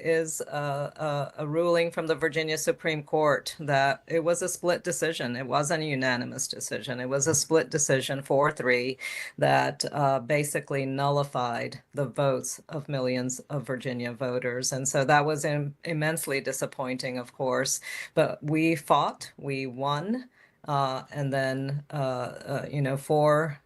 is a ruling from the Virginia Supreme Court that it was a split decision. It wasn't a unanimous decision. It was a split decision, 4-3, that basically nullified the votes of millions of Virginia voters. And so that was immensely disappointing, of course. But we fought, we won. And then, 4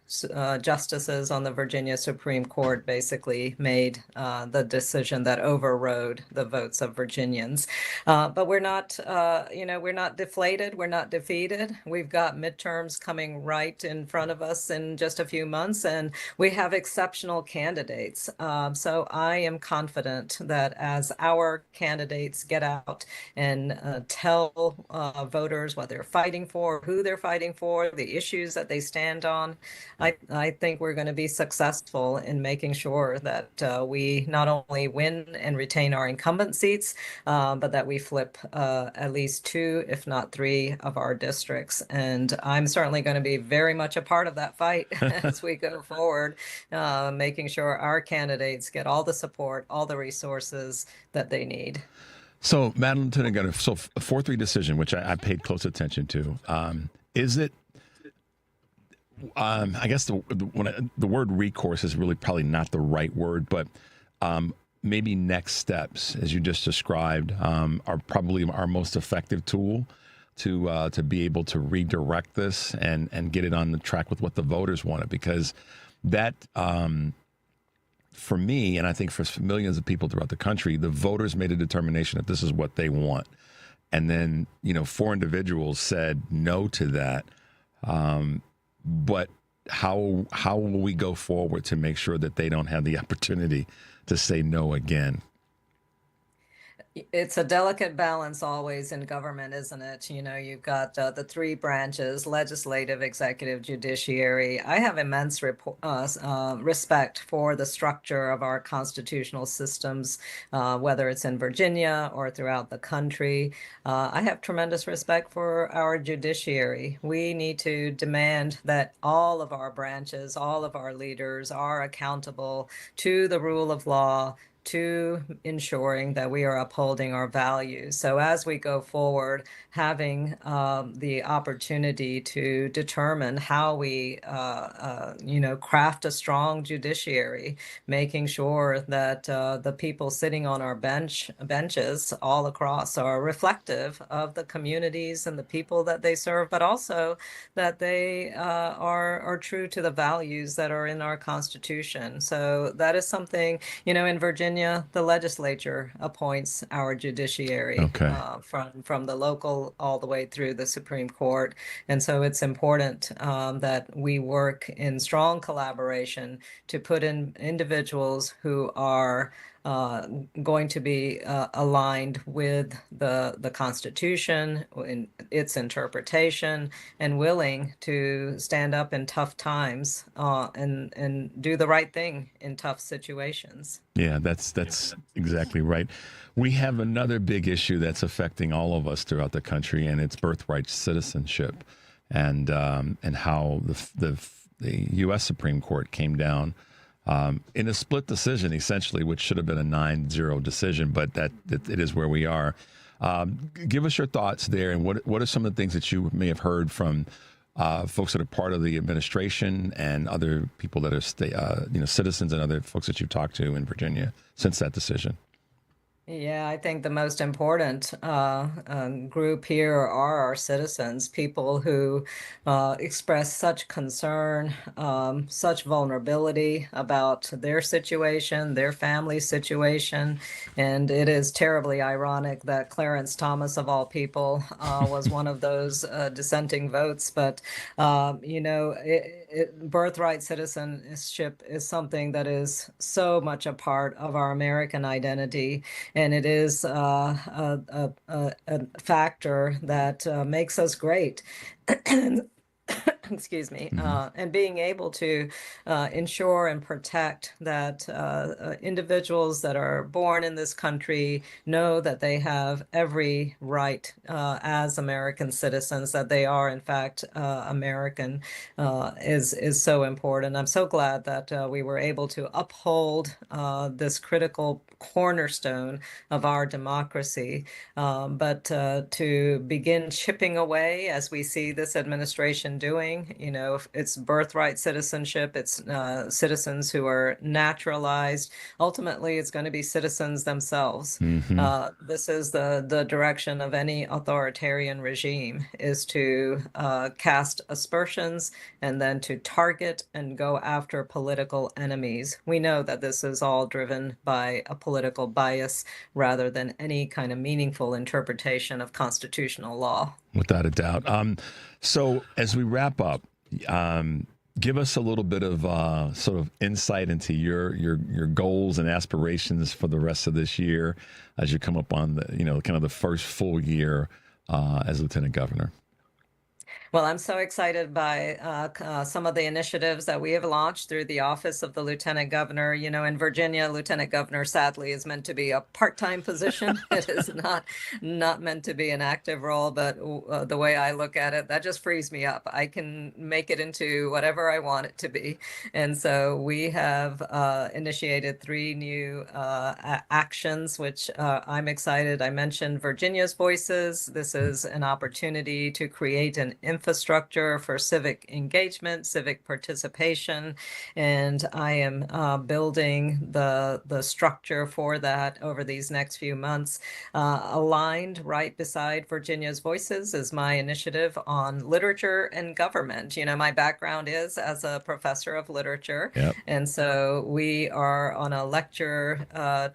justices on the Virginia Supreme Court basically made the decision that overrode the votes of Virginians. But we're not, we're not deflated. We're not defeated. We've got midterms coming right in front of us in just a few months, and we have exceptional candidates. So I am confident that as our candidates get out and tell voters what they're fighting for, who they're fighting for, the issues that they stand on, I think we're going to be successful in making sure that we not only win and retain our incumbent seats, but that we flip at least 2, if not 3, of our districts. And I'm certainly going to be very much a part of that fight as we go forward, making sure our candidates get all the support, all the resources that they need.
So, Madam Lieutenant Governor, so a 4-3 decision, which I paid close attention to. Is it? I guess the word recourse is really probably not the right word, but maybe next steps, as you just described, are probably our most effective tool to be able to redirect this and get it on the track with what the voters wanted, because that. For me, and I think for millions of people throughout the country, the voters made a determination that this is what they want. And then, 4 individuals said no to that. But how will we go forward to make sure that they don't have the opportunity to say no again?
It's a delicate balance always in government, isn't it? You've got the 3 branches: legislative, executive, judiciary. I have immense respect for the structure of our constitutional systems, whether it's in Virginia or throughout the country. I have tremendous respect for our judiciary. We need to demand that all of our branches, all of our leaders are accountable to the rule of law, to ensuring that we are upholding our values. So as we go forward, having the opportunity to determine how we, craft a strong judiciary, making sure that the people sitting on our benches all across are reflective of the communities and the people that they serve, but also that they are true to the values that are in our Constitution. So that is something, in Virginia, the legislature appoints our judiciary from the local all the way through the Supreme Court. And so it's important that we work in strong collaboration to put in individuals who are going to be aligned with the Constitution, in its interpretation, and willing to stand up in tough times and do the right thing in tough situations.
Yeah, that's exactly right. We have another big issue that's affecting all of us throughout the country, and it's birthright citizenship, and how the U.S. Supreme Court came down in a split decision, essentially, which should have been a 9-0 decision, but it is where we are. Give us your thoughts there, and what are some of the things that you may have heard from folks that are part of the administration and other people that are citizens and other folks that you've talked to in Virginia since that decision?
Yeah, I think the most important group here are our citizens, people who express such concern, such vulnerability about their situation, their family situation. And it is terribly ironic that Clarence Thomas, of all people, was one of those dissenting votes. But, birthright citizenship is something that is so much a part of our American identity. And it is a factor that makes us great. Excuse me, and being able to ensure and protect that individuals that are born in this country know that they have every right as American citizens, that they are in fact American, is so important. I'm so glad that we were able to uphold this critical cornerstone of our democracy, but to begin chipping away, as we see this administration doing. It's birthright citizenship, it's citizens who are naturalized. Ultimately, it's going to be citizens themselves. This is the direction of any authoritarian regime, is to cast aspersions and then to target and go after political enemies. We know that this is all driven by a political bias rather than any kind of meaningful interpretation of constitutional law.
Without a doubt. So as we wrap up, give us a little bit of sort of insight into your goals and aspirations for the rest of this year as you come up on the kind of the first full year as Lieutenant Governor.
Well, I'm so excited by some of the initiatives that we have launched through the Office of the Lieutenant Governor. You know, in Virginia, Lieutenant Governor sadly is meant to be a part-time position. It is not meant to be an active role, but the way I look at it, that just frees me up. I can make it into whatever I want it to be. And so we have initiated 3 new actions, which I'm excited. I mentioned Virginia's Voices. This is an opportunity to create an infrastructure for civic engagement, civic participation, and I am building the structure for that over these next few months. Aligned right beside Virginia's Voices is my initiative on literature and government. You know, my background is as a professor of literature, and so we are on a lecture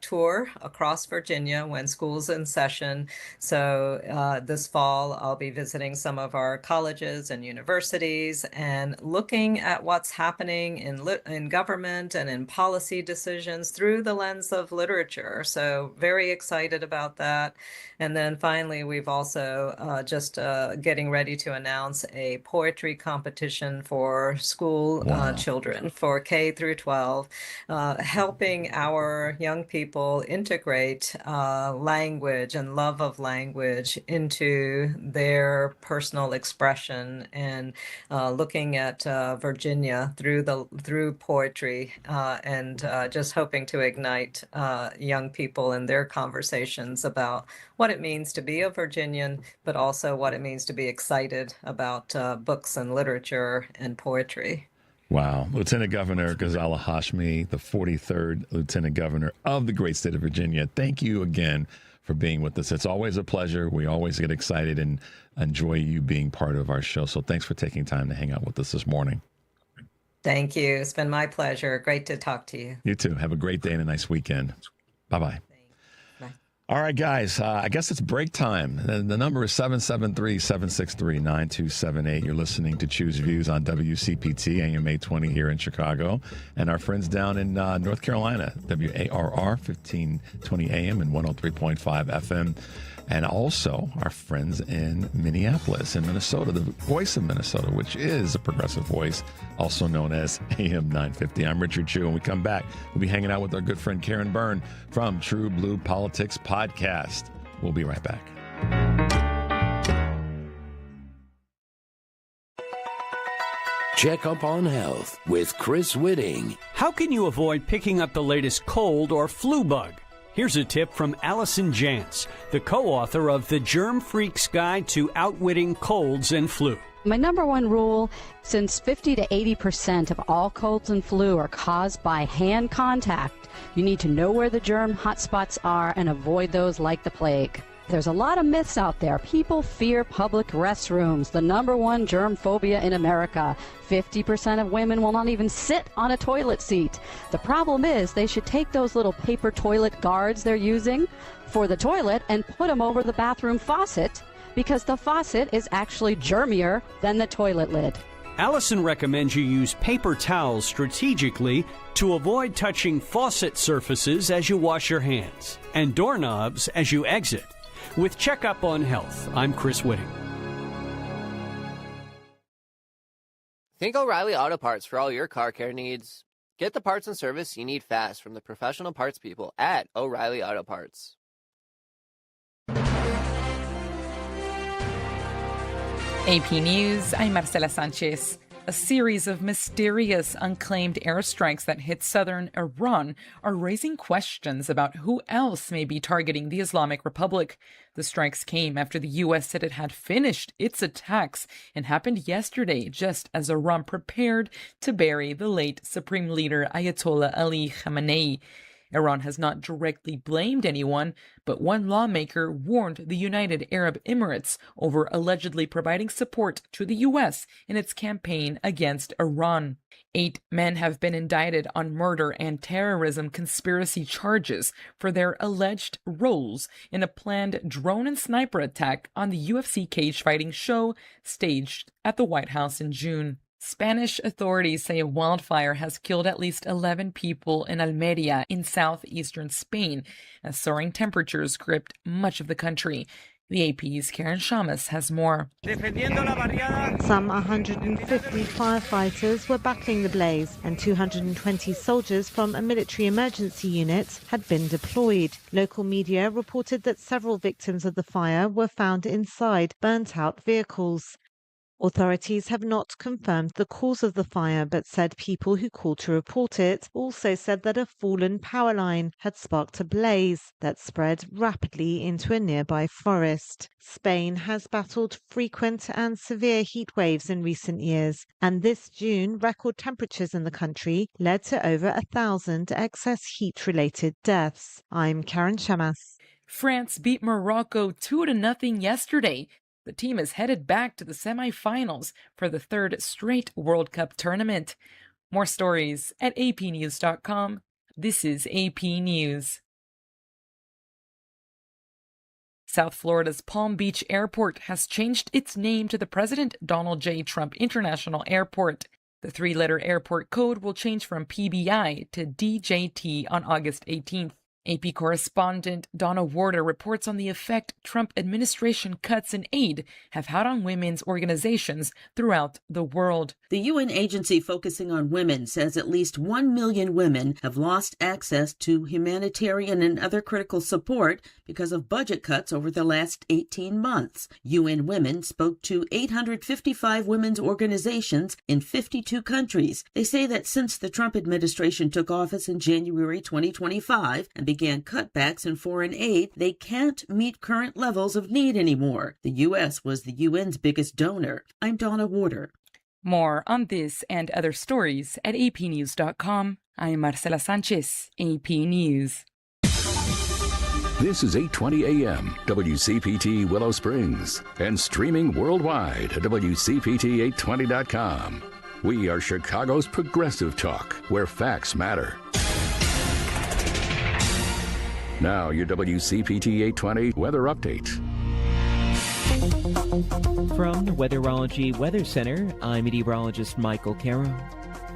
tour across Virginia when school's in session. So this fall, I'll be visiting some of our colleges and universities and looking at what's happening in government and in policy decisions through the lens of literature. So very excited about that. And then finally, we've also just getting ready to announce a poetry competition for school children for K through 12, helping our young people integrate language and love of language into their personal expression, and looking at Virginia through poetry, and just hoping to ignite young people in their conversations about what it means to be a Virginian, but also what it means to be excited about books and literature and poetry.
Wow. Lieutenant Governor Ghazala Hashmi, the 43rd Lieutenant Governor of the great state of Virginia, thank you again for being with us. It's always a pleasure. We always get excited and enjoy you being part of our show. So thanks for taking time to hang out with us this morning.
Thank you. It's been my pleasure. Great to talk to you.
You too. Have a great day and a nice weekend. Bye-bye. All right, guys, I guess it's break time. The number is 773-763-9278. You're listening to Choose Views on WCPT, AM 820 here in Chicago. And our friends down in North Carolina, WARR, 1520 AM and 103.5 FM. And also our friends in Minneapolis and Minnesota, the voice of Minnesota, which is a progressive voice, also known as AM 950. I'm Richard Chu, and we come back. We'll be hanging out with our good friend Karen Byrne from TruBlu Politics Podcast. We'll be right back.
Check up on health with Chris Whitting.
How can you avoid picking up the latest cold or flu bug? Here's a tip from Allison Jantz, the co-author of The Germ Freak's Guide to Outwitting Colds and Flu.
My number one rule, since 50 to 80% of all colds and flu are caused by hand contact, you need to know where the germ hotspots are and avoid those like the plague. There's a lot of myths out there. People fear public restrooms, the number one germ phobia in America. 50% of women will not even sit on a toilet seat. The problem is they should take those little paper toilet guards they're using for the toilet and put them over the bathroom faucet, because the faucet is actually germier than the toilet lid.
Allison recommends you use paper towels strategically to avoid touching faucet surfaces as you wash your hands and doorknobs as you exit. With Checkup on Health, I'm Chris Whitting.
Think O'Reilly Auto Parts for all your car care needs. Get the parts and service you need fast from the professional parts people at O'Reilly Auto Parts.
AP News, I'm Marcela Sanchez. A series of mysterious unclaimed airstrikes that hit southern Iran are raising questions about who else may be targeting the Islamic Republic. The strikes came after the U.S. said it had finished its attacks and happened yesterday, just as Iran prepared to bury the late Supreme Leader Ayatollah Ali Khamenei. Iran has not directly blamed anyone, but one lawmaker warned the United Arab Emirates over allegedly providing support to the U.S. in its campaign against Iran. 8 men have been indicted on murder and terrorism conspiracy charges for their alleged roles in a planned drone and sniper attack on the UFC cage fighting show staged at the White House in June. Spanish authorities say a wildfire has killed at least 11 people in Almeria in southeastern Spain as soaring temperatures gripped much of the country. The AP's Karen Shamas has more.
Some 150 firefighters were battling the blaze, and 220 soldiers from a military emergency unit had been deployed. Local media reported that several victims of the fire were found inside burnt-out vehicles. Authorities have not confirmed the cause of the fire, but said people who called to report it also said that a fallen power line had sparked a blaze that spread rapidly into a nearby forest. Spain has battled frequent and severe heat waves in recent years, and this June, record temperatures in the country led to over 1,000 excess heat-related deaths. I'm Karen Shamas.
France beat Morocco 2-0 yesterday. The team is headed back to the semifinals for the third straight World Cup tournament. More stories at apnews.com. This is AP News. South Florida's Palm Beach Airport has changed its name to the President Donald J. Trump International Airport. The three-letter airport code will change from PBI to DJT on August 18th. AP correspondent Donna Warder reports on the effect Trump administration cuts in aid have had on women's organizations throughout the world.
The UN agency focusing on women says at least 1 million women have lost access to humanitarian and other critical support because of budget cuts over the last 18 months. UN Women spoke to 855 women's organizations in 52 countries. They say that since the Trump administration took office in January 2025 and began cutbacks in foreign aid, they can't meet current levels of need anymore. The U.S. was the UN's biggest donor. I'm Donna Warder.
More on this and other stories at apnews.com. I'm Marcela Sanchez, AP News.
This is 8:20 a.m. WCPT Willow Springs and streaming worldwide at WCPT820.com. We are Chicago's progressive talk, where facts matter. Now, your WCPT 820 weather update.
From the Weatherology Weather Center, I'm meteorologist Michael Caro.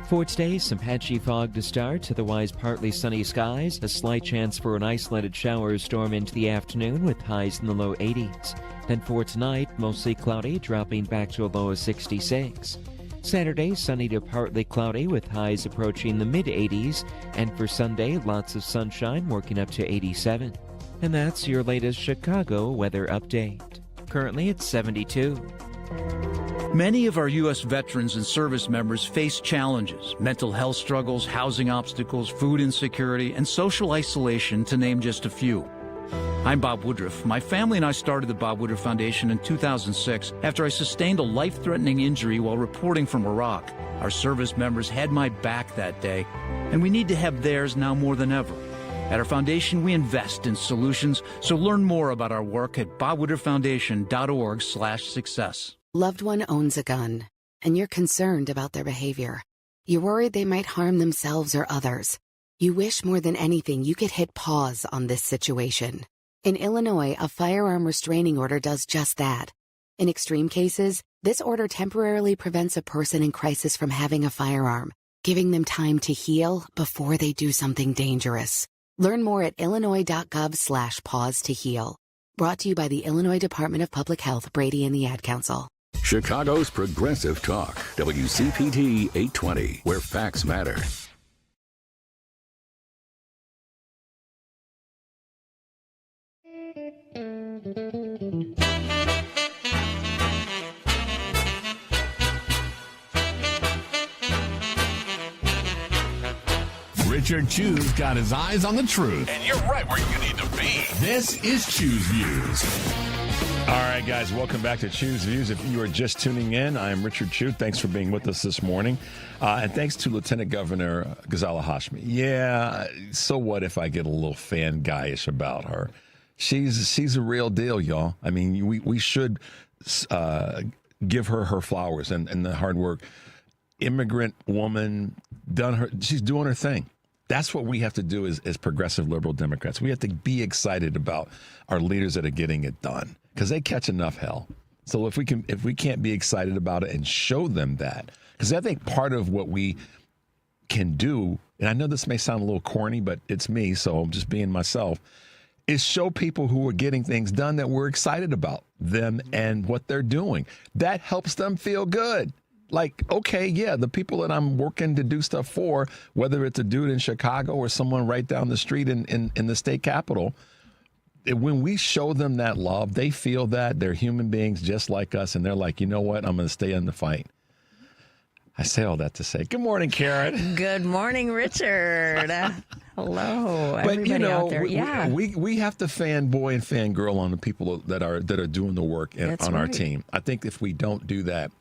For today, some patchy fog to start, otherwise partly sunny skies, a slight chance for an isolated shower or storm into the afternoon with highs in the low 80s. Then for tonight, mostly cloudy, dropping back to a low of 66. Saturday, sunny to partly cloudy with highs approaching the mid-80s. And for Sunday, lots of sunshine working up to 87. And that's your latest Chicago weather update. Currently, it's 72.
Many of our U.S. veterans and service members face challenges, mental health struggles, housing obstacles, food insecurity, and social isolation, to name just a few. I'm Bob Woodruff. My family and I started the Bob Woodruff Foundation in 2006 after I sustained a life-threatening injury while reporting from Iraq. Our service members had my back that day, and we need to have theirs now more than ever. At our foundation, we invest in solutions, so learn more about our work at bobwoodrufffoundation.org/success.
Loved one owns a gun, and you're concerned about their behavior. You're worried they might harm themselves or others. You wish more than anything you could hit pause on this situation. In Illinois, a firearm restraining order does just that. In extreme cases, this order temporarily prevents a person in crisis from having a firearm, giving them time to heal before they do something dangerous. Learn more at illinois.gov/pause to heal. Brought to you by the Illinois Department of Public Health, Brady and the Ad Council.
Chicago's progressive talk, WCPT 820, where facts matter.
Richard Chu's got his eyes on the truth. And you're right where you need to be. This is Chu's Views.
All right, guys, welcome back to Chu's Views. If you are just tuning in, I'm Richard Chu. Thanks for being with us this morning. And thanks to Lieutenant Governor Ghazala Hashmi. Yeah, so what if I get a little fan guyish about her? She's a real deal, y'all. I mean, we should give her flowers and the hard work. Immigrant woman, she's doing her thing. That's what we have to do as progressive liberal Democrats. We have to be excited about our leaders that are getting it done, because they catch enough hell. So if we can't be excited about it and show them that, because I think part of what we can do, and I know this may sound a little corny, but it's me, so I'm just being myself, is show people who are getting things done that we're excited about them and what they're doing. That helps them feel good. Like, okay, yeah, the people that I'm working to do stuff for, whether it's a dude in Chicago or someone right down the street in the state capitol, when we show them that love, they feel that they're human beings just like us, and they're like, you know what, I'm going to stay in the fight. I say all that to say, good morning, Karen.
Good morning, Richard. Hello,
but
everybody out there. Yeah,
we have to fanboy and fangirl on the people that are doing the work on our team. I think if we don't do that,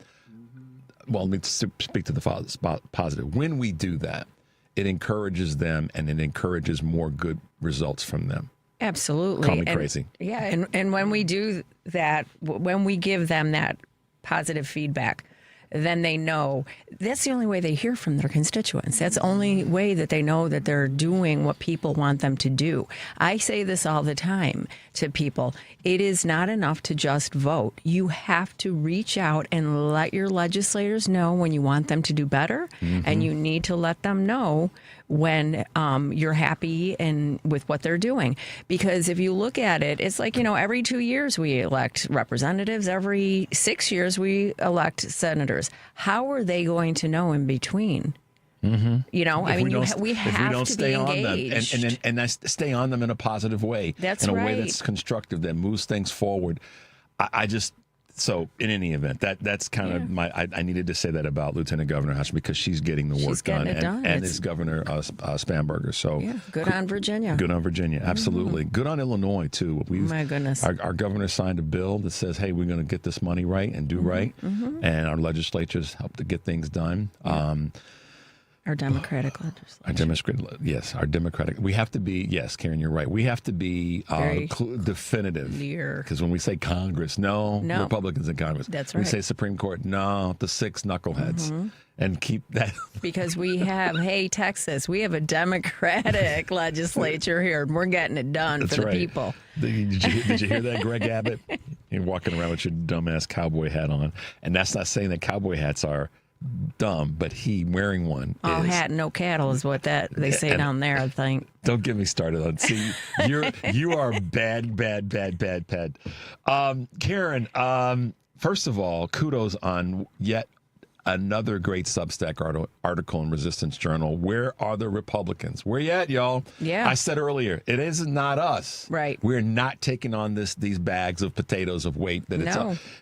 well, let me speak to the positive. When we do that, it encourages them and it encourages more good results from them.
Absolutely.
Call me crazy.
Yeah, and when we do that, when we give them that positive feedback, then they know that's the only way they hear from their constituents. That's the only way that they know that they're doing what people want them to do. I say this all the time to people. It is not enough to just vote. You have to reach out and let your legislators know when you want them to do better, and you need to let them know when you're happy and with what they're doing. Because if you look at it, it's like, every 2 years we elect representatives, every 6 years we elect senators. How are they going to know in between? We have to
stay
be
on
engaged.
them and stay on them in a positive way.
That's
in a
right.
way that's constructive, that moves things forward. So in any event, that's kind of I needed to say that about Lieutenant Governor Hashmi because she's getting the work done, and it's Governor Spanberger. So
good on Virginia.
Good on Virginia, absolutely. Good on Illinois too.
My goodness,
our governor signed a bill that says, "Hey, we're going to get this money right and do right," and our legislatures help to get things done.
Our Democratic legislature.
Our Democratic. We have to be, Karen, you're right. We have to be definitive. Because when we say Congress, no, Republicans in Congress.
That's
right. We
right.
say Supreme Court, no, the 6 knuckleheads. And keep that.
Because we have, Texas, we have a Democratic legislature here, and we're getting it done for the people.
Did you hear that, Greg Abbott? You're walking around with your dumbass cowboy hat on. And that's not saying that cowboy hats are dumb, but he wearing one
all
is.
hat, no cattle is what they say down there, I think.
Don't get me started on. See, you are bad. Karen, first of all, kudos on yet another great Substack article in Resistance Journal. Where are the Republicans? Where you at, y'all?
Yeah.
I said earlier, it is not us.
Right.
We're not taking on these bags of potatoes of weight.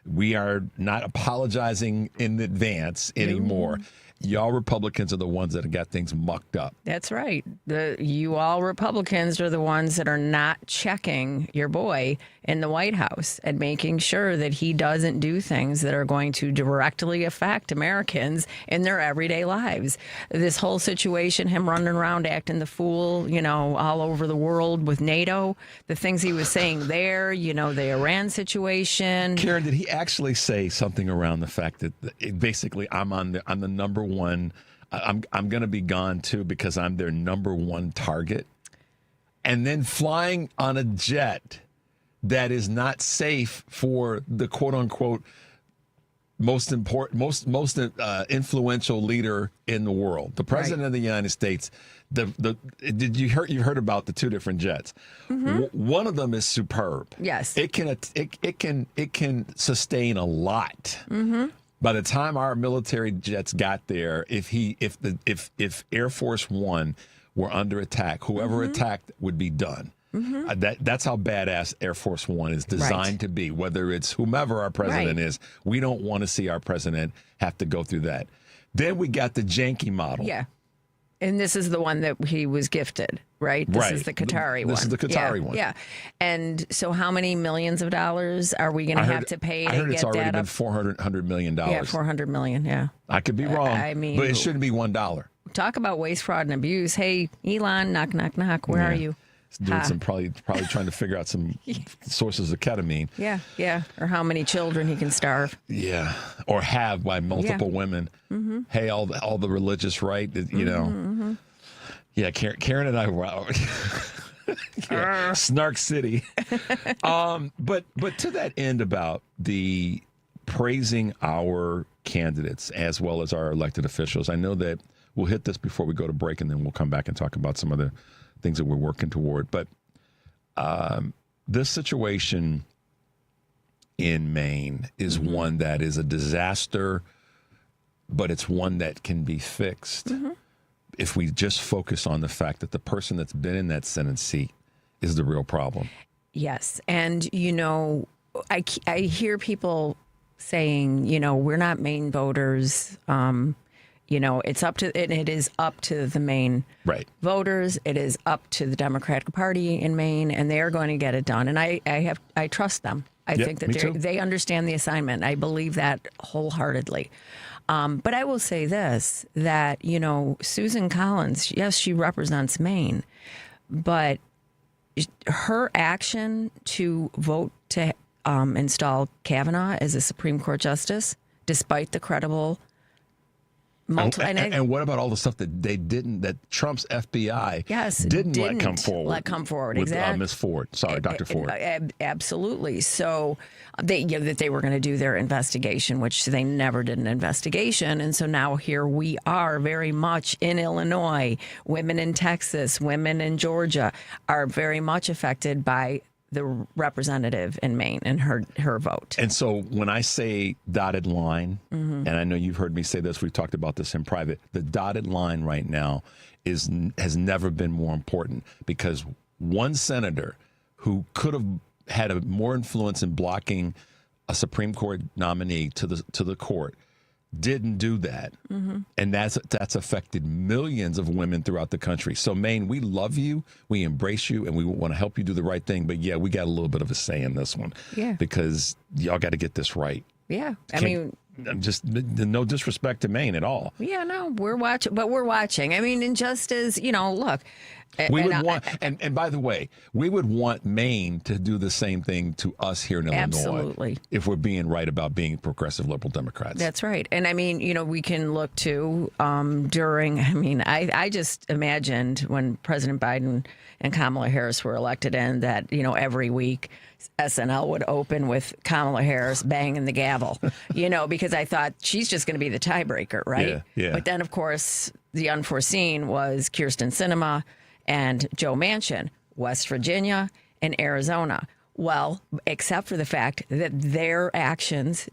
We are not apologizing in advance anymore. Y'all Republicans are the ones that have got things mucked up.
That's right. You all Republicans are the ones that are not checking your boy in the White House and making sure that he doesn't do things that are going to directly affect Americans in their everyday lives. This whole situation, him running around acting the fool, all over the world with NATO, the things he was saying there, the Iran situation.
Karen, did he actually say something around the fact that basically I'm the number one, I'm going to be gone too because I'm their number one target, and then flying on a jet that is not safe for the quote unquote most influential leader in the world, the president of the United States. You heard about the 2 different jets? One of them is superb. Yes, it can sustain a lot. By the time our military jets got there, if Air Force One were under attack, whoever attacked would be done. That's how badass Air Force One is designed to be. Whether it's whomever our president is, we don't want to see our president have to go through that. Then we got the janky model.
Yeah. And this is the one that he was gifted, right? This is the Qatari one.
This is the Qatari one.
Yeah. And so how many millions of dollars are we going to have to pay to get that up? I heard it's already been
$400 million.
Yeah, $400 million, yeah.
I could be wrong, but it shouldn't be $1.
Talk about waste, fraud, and abuse. Hey, Elon, knock, knock, knock. Where are you?
Doing some probably trying to figure out some sources of ketamine.
Yeah. Or how many children he can starve.
Yeah. Or have by multiple women. Hey, all the religious right, Yeah, Karen and I were Snark City. But to that end about the praising our candidates as well as our elected officials, I know that we'll hit this before we go to break, and then we'll come back and talk about some other things that we're working toward. But This situation in Maine is one that is a disaster, but it's one that can be fixed if we just focus on the fact that the person that's been in that Senate seat is the real problem.
Yes. And, I hear people saying, we're not Maine voters. It's up to, and it is up to the Maine voters. It is up to the Democratic Party in Maine, and they are going to get it done. And I trust them. I think that they understand the assignment. I believe that wholeheartedly. But I will say this, that, Susan Collins, yes, she represents Maine, but her action to vote to install Kavanaugh as a Supreme Court justice, despite the credible
and what about all the stuff that they didn't, that Trump's FBI didn't let come forward with
exactly.
Ms. Ford. Sorry, Dr. Ford.
Absolutely. So that they were going to do their investigation, which they never did an investigation. And so now here we are very much in Illinois. Women in Texas, women in Georgia are very much affected by the representative in Maine and her vote.
And so when I say dotted line, and I know you've heard me say this, we've talked about this in private, the dotted line right now has never been more important, because one senator who could have had more influence in blocking a Supreme Court nominee to the court didn't do that. And that's affected millions of women throughout the country. So, Maine, we love you, we embrace you, and we want to help you do the right thing. But, yeah, we got a little bit of a say in this one. Yeah. Because y'all got to get this right.
Yeah.
I'm just no disrespect to Maine at all.
Yeah, no, we're watching. I mean, and just as, look.
We would want, and by the way, we would want Maine to do the same thing to us here in Illinois.
Absolutely.
If we're being right about being progressive liberal Democrats.
That's right. And I mean, we can look to I just imagined when President Biden and Kamala Harris were elected in that, every week SNL would open with Kamala Harris banging the gavel, because I thought she's just going to be the tiebreaker, right?
Yeah.
But then, of course, the unforeseen was Kyrsten Sinema and Joe Manchin, West Virginia and Arizona. Well, except for the fact that their actions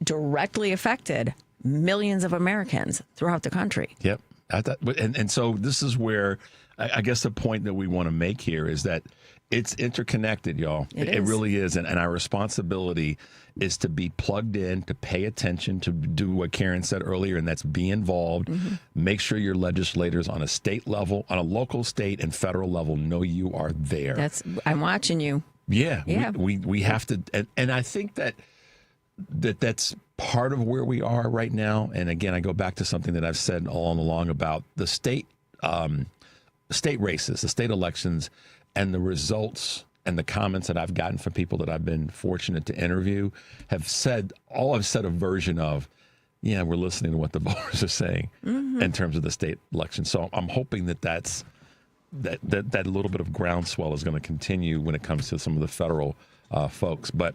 directly affected millions of Americans throughout the country.
Yep. And so this is where I guess the point that we want to make here is that it's interconnected, y'all. It really is. And our responsibility is to be plugged in, to pay attention, to do what Karen said earlier, and that's be involved. Make sure your legislators on a state level, on a local, state, and federal level know you are there.
I'm watching you.
Yeah. We have to. And I think that's part of where we are right now. And again, I go back to something that I've said all along about the state races, the state elections, and the results and the comments that I've gotten from people that I've been fortunate to interview have said a version of, yeah, we're listening to what the voters are saying in terms of the state election. So I'm hoping that little bit of groundswell is going to continue when it comes to some of the federal folks. But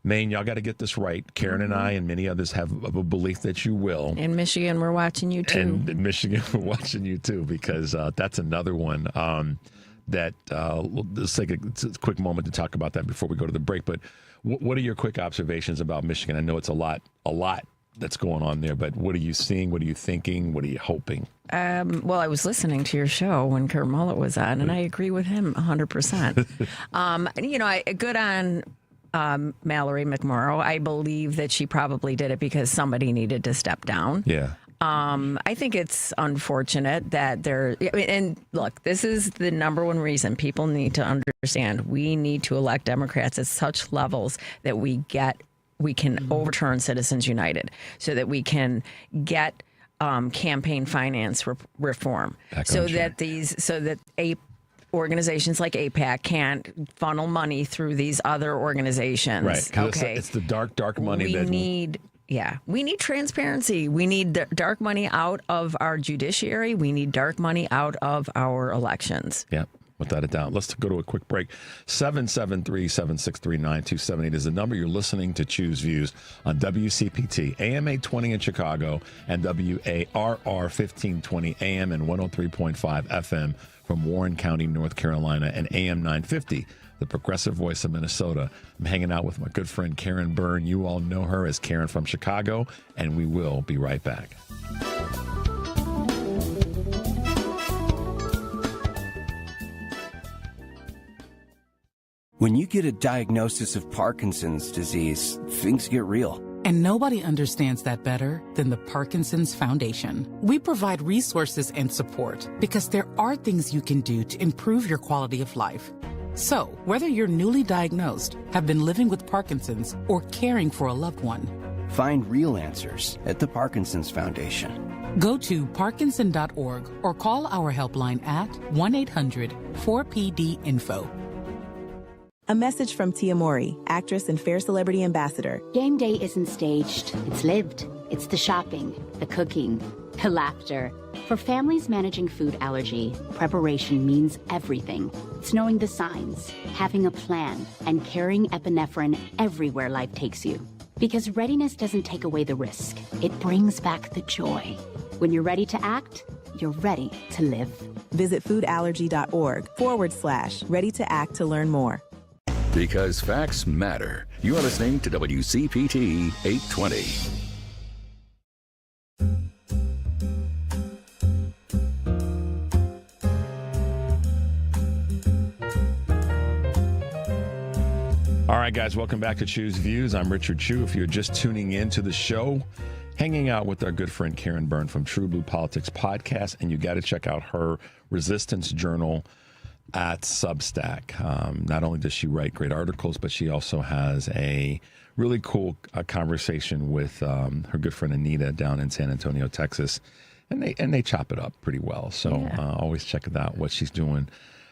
Maine, y'all got to get this right. Karen and I and many others have a belief that you will.
In Michigan, we're watching you too.
And in Michigan, we're watching you too, because that's another one that let's take a quick moment to talk about that before we go to the break. But what are your quick observations about Michigan? I know it's a lot that's going on there, but what are you seeing? What are you thinking? What are you hoping?
Well, I was listening to your show when Kurt Mullet was on, and I agree with him 100%. Good on Mallory McMorrow. I believe that she probably did it because somebody needed to step down.
Yeah.
I think it's unfortunate that and look, this is the number one reason people need to understand. We need to elect Democrats at such levels that we can overturn Citizens United, so that we can get campaign finance reform, so that organizations like AIPAC can't funnel money through these other organizations.
Right. Okay. It's the dark money
we need transparency. We need dark money out of our judiciary. We need dark money out of our elections.
Yeah, without a doubt. Let's go to a quick break. 773-763-9278 is the number. You're listening to Choose Views on WCPT, AM 820 in Chicago, and WARR 1520 AM and 103.5 FM from Warren County, North Carolina, and AM 950 the progressive voice of Minnesota. I'm hanging out with my good friend Karen Byrne. You all know her as Karen from Chicago, and we will be right back.
When you get a diagnosis of Parkinson's disease, things get real.
And nobody understands that better than the Parkinson's Foundation. We provide resources and support because there are things you can do to improve your quality of life. So, whether you're newly diagnosed, have been living with Parkinson's, or caring for a loved one,
find real answers at the Parkinson's Foundation.
Go to parkinson.org or call our helpline at 1-800-4PD-INFO.
A message from Tia Mori, actress and Fair Celebrity Ambassador.
Game day isn't staged, it's lived. It's the shopping, the cooking, the laughter. For families managing food allergy, preparation means everything. It's knowing the signs, having a plan, and carrying epinephrine everywhere life takes you. Because readiness doesn't take away the risk, it brings back the joy. When you're ready to act, you're ready to live.
Visit foodallergy.org/ready to act to learn more.
Because facts matter. You are listening to WCPT 820.
All right, guys, welcome back to Chew's Views. I'm Richard Chew. If you're just tuning in to the show, hanging out with our good friend Karen Byrne from TruBlu Politics Podcast, and you got to check out her Resistance Journal at Substack. Not only does she write great articles, but she also has a really cool conversation with her good friend Anita down in San Antonio, Texas, and they chop it up pretty well. So always check it out what she's doing.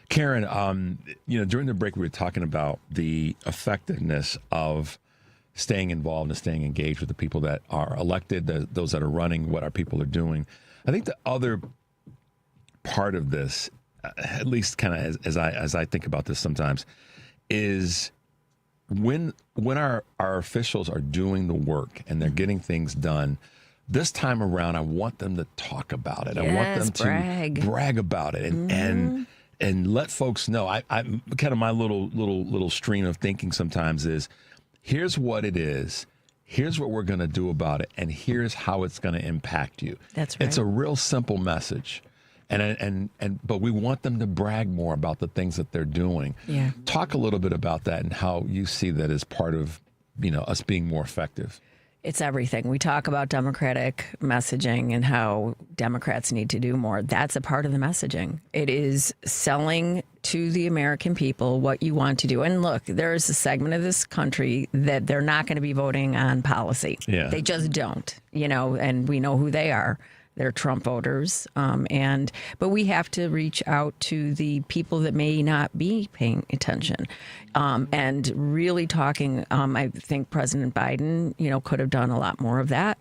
Karen, during the break we were talking about the effectiveness of staying involved and staying engaged with the people that are elected, those that are running, what our people are doing. I think the other part of this, at least kind of as I think about this sometimes, is when our officials are doing the work and they're getting things done, this time around, I want them to talk about it. I want them to brag about it and let folks know. I kind of my little stream of thinking sometimes is, here's what it is. Here's what we're going to do about it, and here's how it's going to impact you.
That's right.
It's a real simple message. But we want them to brag more about the things that they're doing.
Yeah.
Talk a little bit about that and how you see that as part of, us being more effective.
It's everything. We talk about democratic messaging and how Democrats need to do more. That's a part of the messaging. It is selling to the American people what you want to do. And look, there's a segment of this country that they're not going to be voting on policy.
Yeah.
They just don't, and we know who they are. They're Trump voters. But we have to reach out to the people that may not be paying attention and really talking. I think President Biden, could have done a lot more of that.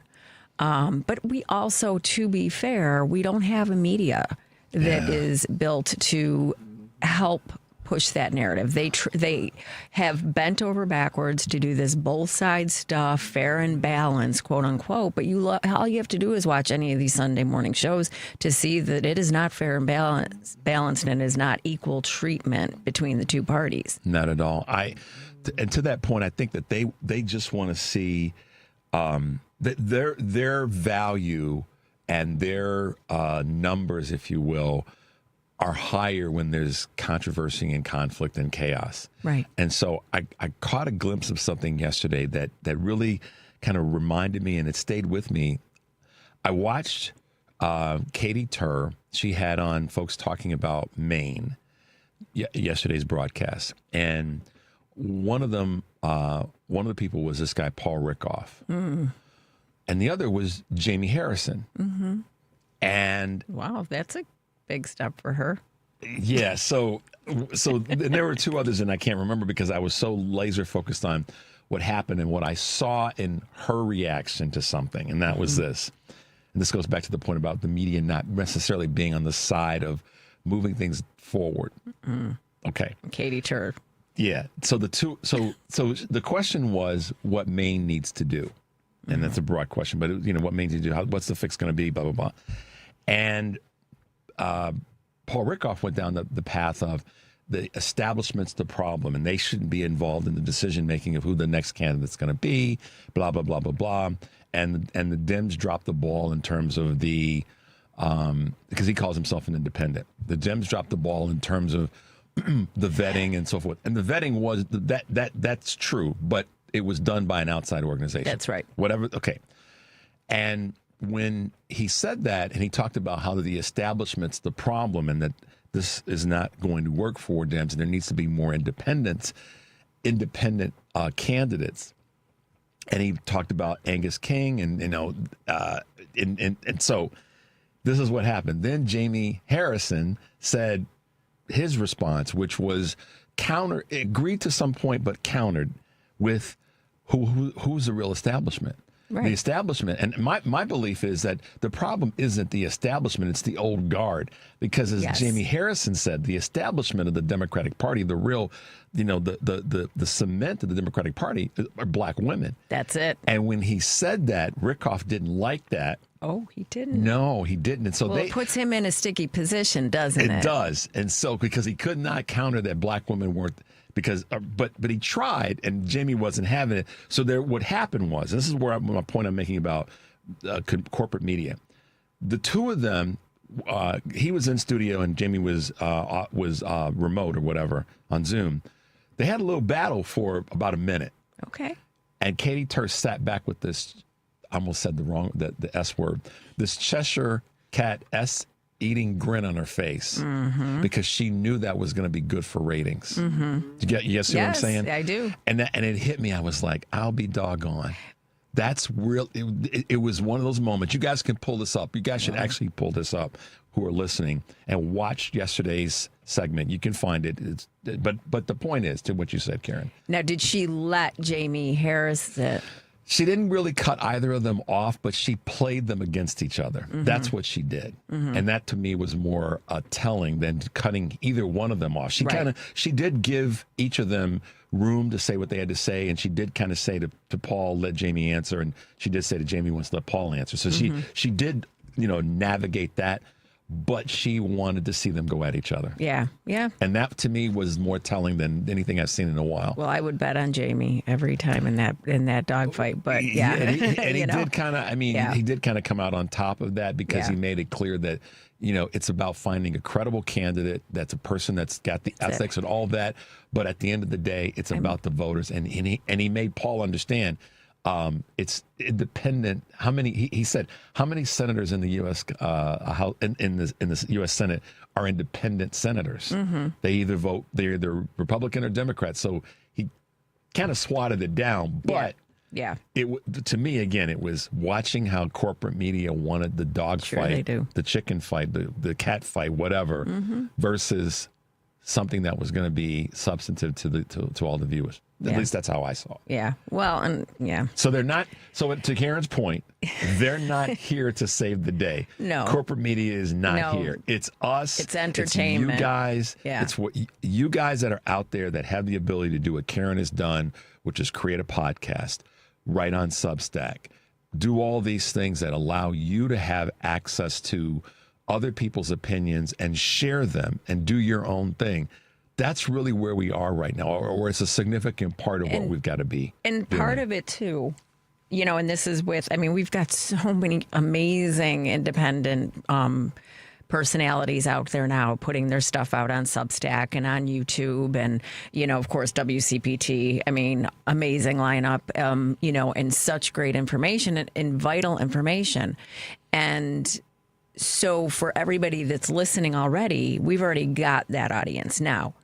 But we also, to be fair, we don't have a media that is built to help push that narrative. They have bent over backwards to do this both sides stuff, fair and balanced, quote unquote. But all you have to do is watch any of these Sunday morning shows to see that it is not fair and balanced and is not equal treatment between the two parties.
Not at all. And to that point, I think that they just want to see that their value and their numbers, if you will, are higher when there's controversy and conflict and chaos.
Right.
And so I caught a glimpse of something yesterday that really kind of reminded me, and it stayed with me. I watched Katie Tur. She had on folks talking about Maine, yesterday's broadcast. And one of the people was this guy, Paul Rickoff. Mm. And the other was Jamie Harrison. Mm-hmm. And
wow, that's a big step for her.
Yeah. So and there were two others, and I can't remember because I was so laser focused on what happened and what I saw in her reaction to something. And that was this. And this goes back to the point about the media not necessarily being on the side of moving things forward. Mm. Okay.
Katie Tur.
Yeah. So the question was what Maine needs to do. And that's a broad question, but what Maine needs to do, what's the fix going to be, blah, blah, blah. And Paul Rickoff went down the path of the establishment's the problem, and they shouldn't be involved in the decision making of who the next candidate's going to be. Blah blah blah blah blah. And the Dems dropped the ball in terms of the because he calls himself an independent. The Dems dropped the ball in terms of the vetting and so forth. And the vetting was that's true, but it was done by an outside organization.
That's right.
Whatever. Okay. And when he said that, and he talked about how the establishment's the problem, and that this is not going to work for Dems, and there needs to be more independent candidates. And he talked about Angus King, and and so this is what happened. Then Jamie Harrison said his response, which was agreed to some point, but countered with who's the real establishment. Right. The establishment, and my belief is that the problem isn't the establishment, it's the old guard. Because as Jamie Harrison said, the establishment of the Democratic Party, the real, the cement of the Democratic Party are black women.
That's it.
And when he said that, Rickoff didn't like that.
Oh, he didn't?
No, he didn't. And so
it puts him in a sticky position, doesn't it?
It does. And so, because he could not counter that black women weren't, because, but he tried, and Jamie wasn't having it. So what happened was, this is where my point I'm making about corporate media. The two of them, he was in studio and Jamie was remote or whatever on Zoom. They had a little battle for about a minute.
Okay.
And Katie Turse sat back with this, I almost said the S word, this Cheshire cat eating grin on her face, because she knew that was going to be good for ratings. You see what I'm saying?
Yes, I do.
And it hit me. I was like, I'll be doggone. That's real. It was one of those moments. You guys can pull this up. You guys should actually pull this up, who are listening, and watch yesterday's segment. You can find it. But the point is, to what you said, Karen.
Now, did she let Jamie Harris?
She didn't really cut either of them off, but she played them against each other. That's what she did. And that to me was more telling than cutting either one of them off. She did give each of them room to say what they had to say, and she did kind of say to Paul, let Jamie answer, and she did say to Jamie wants to let Paul answer. So she did, navigate that. But she wanted to see them go at each other.
Yeah.
And that to me was more telling than anything I've seen in a while.
Well, I would bet on Jamie every time in that dogfight. But yeah,
and he did kind of. I mean, he did kind of come out on top of that, because he made it clear that it's about finding a credible candidate that's a person that's got the ethics and all that. But at the end of the day, it's about the voters, and he made Paul understand. It's independent. How many? He said, how many senators in the U.S. In the U.S. Senate are independent senators? They either vote, they're either Republican or Democrat. So he kind of swatted it down. But to me, again, it was watching how corporate media wanted the dog fight, the chicken fight, the cat fight, whatever, versus something that was going to be substantive to all the viewers. At least that's how I saw it.
Yeah. Well,
So they're not. So to Karen's point, they're not here to save the day.
No.
Corporate media is not here. It's us.
It's entertainment.
It's you guys.
Yeah.
It's what you guys that are out there that have the ability to do what Karen has done, which is create a podcast, write on Substack, do all these things that allow you to have access to other people's opinions and share them and do your own thing. That's really where we are right now, or it's a significant part of what we've got to be.
And part of it, too, and this is we've got so many amazing independent personalities out there now putting their stuff out on Substack and on YouTube. And, of course, WCPT, amazing lineup, and such great information and vital information. And so for everybody that's listening already, we've already got that audience. Now,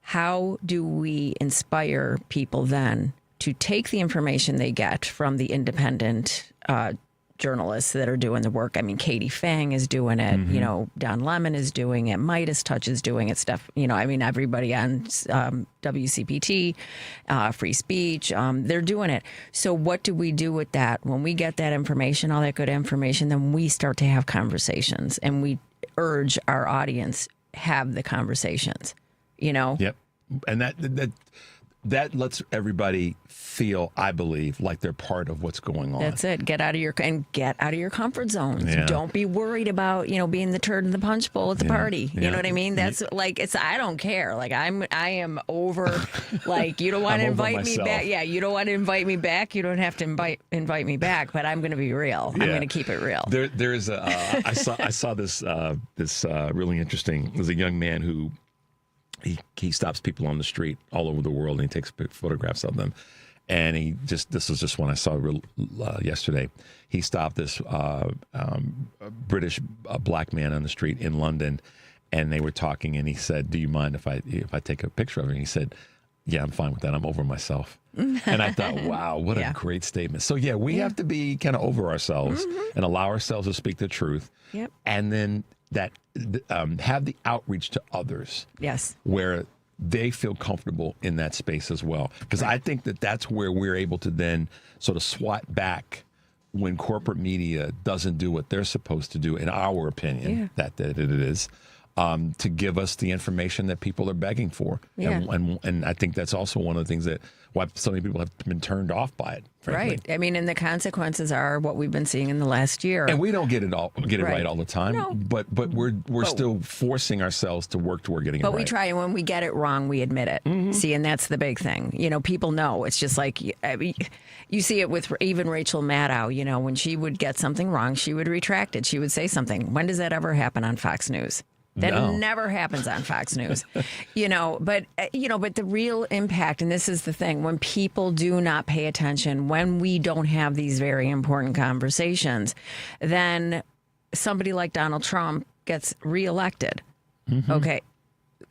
how do we inspire people then to take the information they get from the independent journalists that are doing the work? Katie Fang is doing it. Don Lemon is doing it. Midas Touch is doing it. Everybody on WCPT, Free Speech, they're doing it. So what do we do with that? When we get that information, all that good information, then we start to have conversations, and we urge our audience, have the conversations,
Yep. And that that lets everybody feel, I believe, like they're part of what's going on.
That's it. Get out of your comfort zones.
Yeah.
Don't be worried about, being the turd in the punch bowl at the party. You know what I mean? That's I don't care. Like I am over. Like you don't want to invite me back. Yeah, you don't want to invite me back. You don't have to invite me back. But I'm going to be real.
Yeah.
I'm going to keep it real.
There's I saw this really interesting. There's a young man who. He stops people on the street all over the world and he takes photographs of them. And this was just one I saw yesterday. He stopped this British black man on the street in London, and they were talking. And he said, "Do you mind if I take a picture of him?" And he said, "Yeah, I'm fine with that. I'm over myself." And I thought, wow, what a great statement. So yeah, we have to be kind of over ourselves and allow ourselves to speak the truth.
Yep.
And then have the outreach to others.
Yes.
Where they feel comfortable in that space as well. Because I think that's where we're able to then sort of swat back when corporate media doesn't do what they're supposed to do, in our opinion, that it is, to give us the information that people are begging for.
Yeah.
And I think that's also one of the things why so many people have been turned off by it. Frankly.
Right. I mean, and the consequences are what we've been seeing in the last year.
And we don't get it right all the time. No. But we're still forcing ourselves to work toward getting it right.
But we try, and when we get it wrong, we admit it. Mm-hmm. See, and that's the big thing. People know. It's just like you see it with even Rachel Maddow. When she would get something wrong, she would retract it. She would say something. When does that ever happen on Fox News? That never happens on Fox News, but the real impact, and this is the thing, when people do not pay attention, when we don't have these very important conversations, then somebody like Donald Trump gets reelected. Mm-hmm. Okay.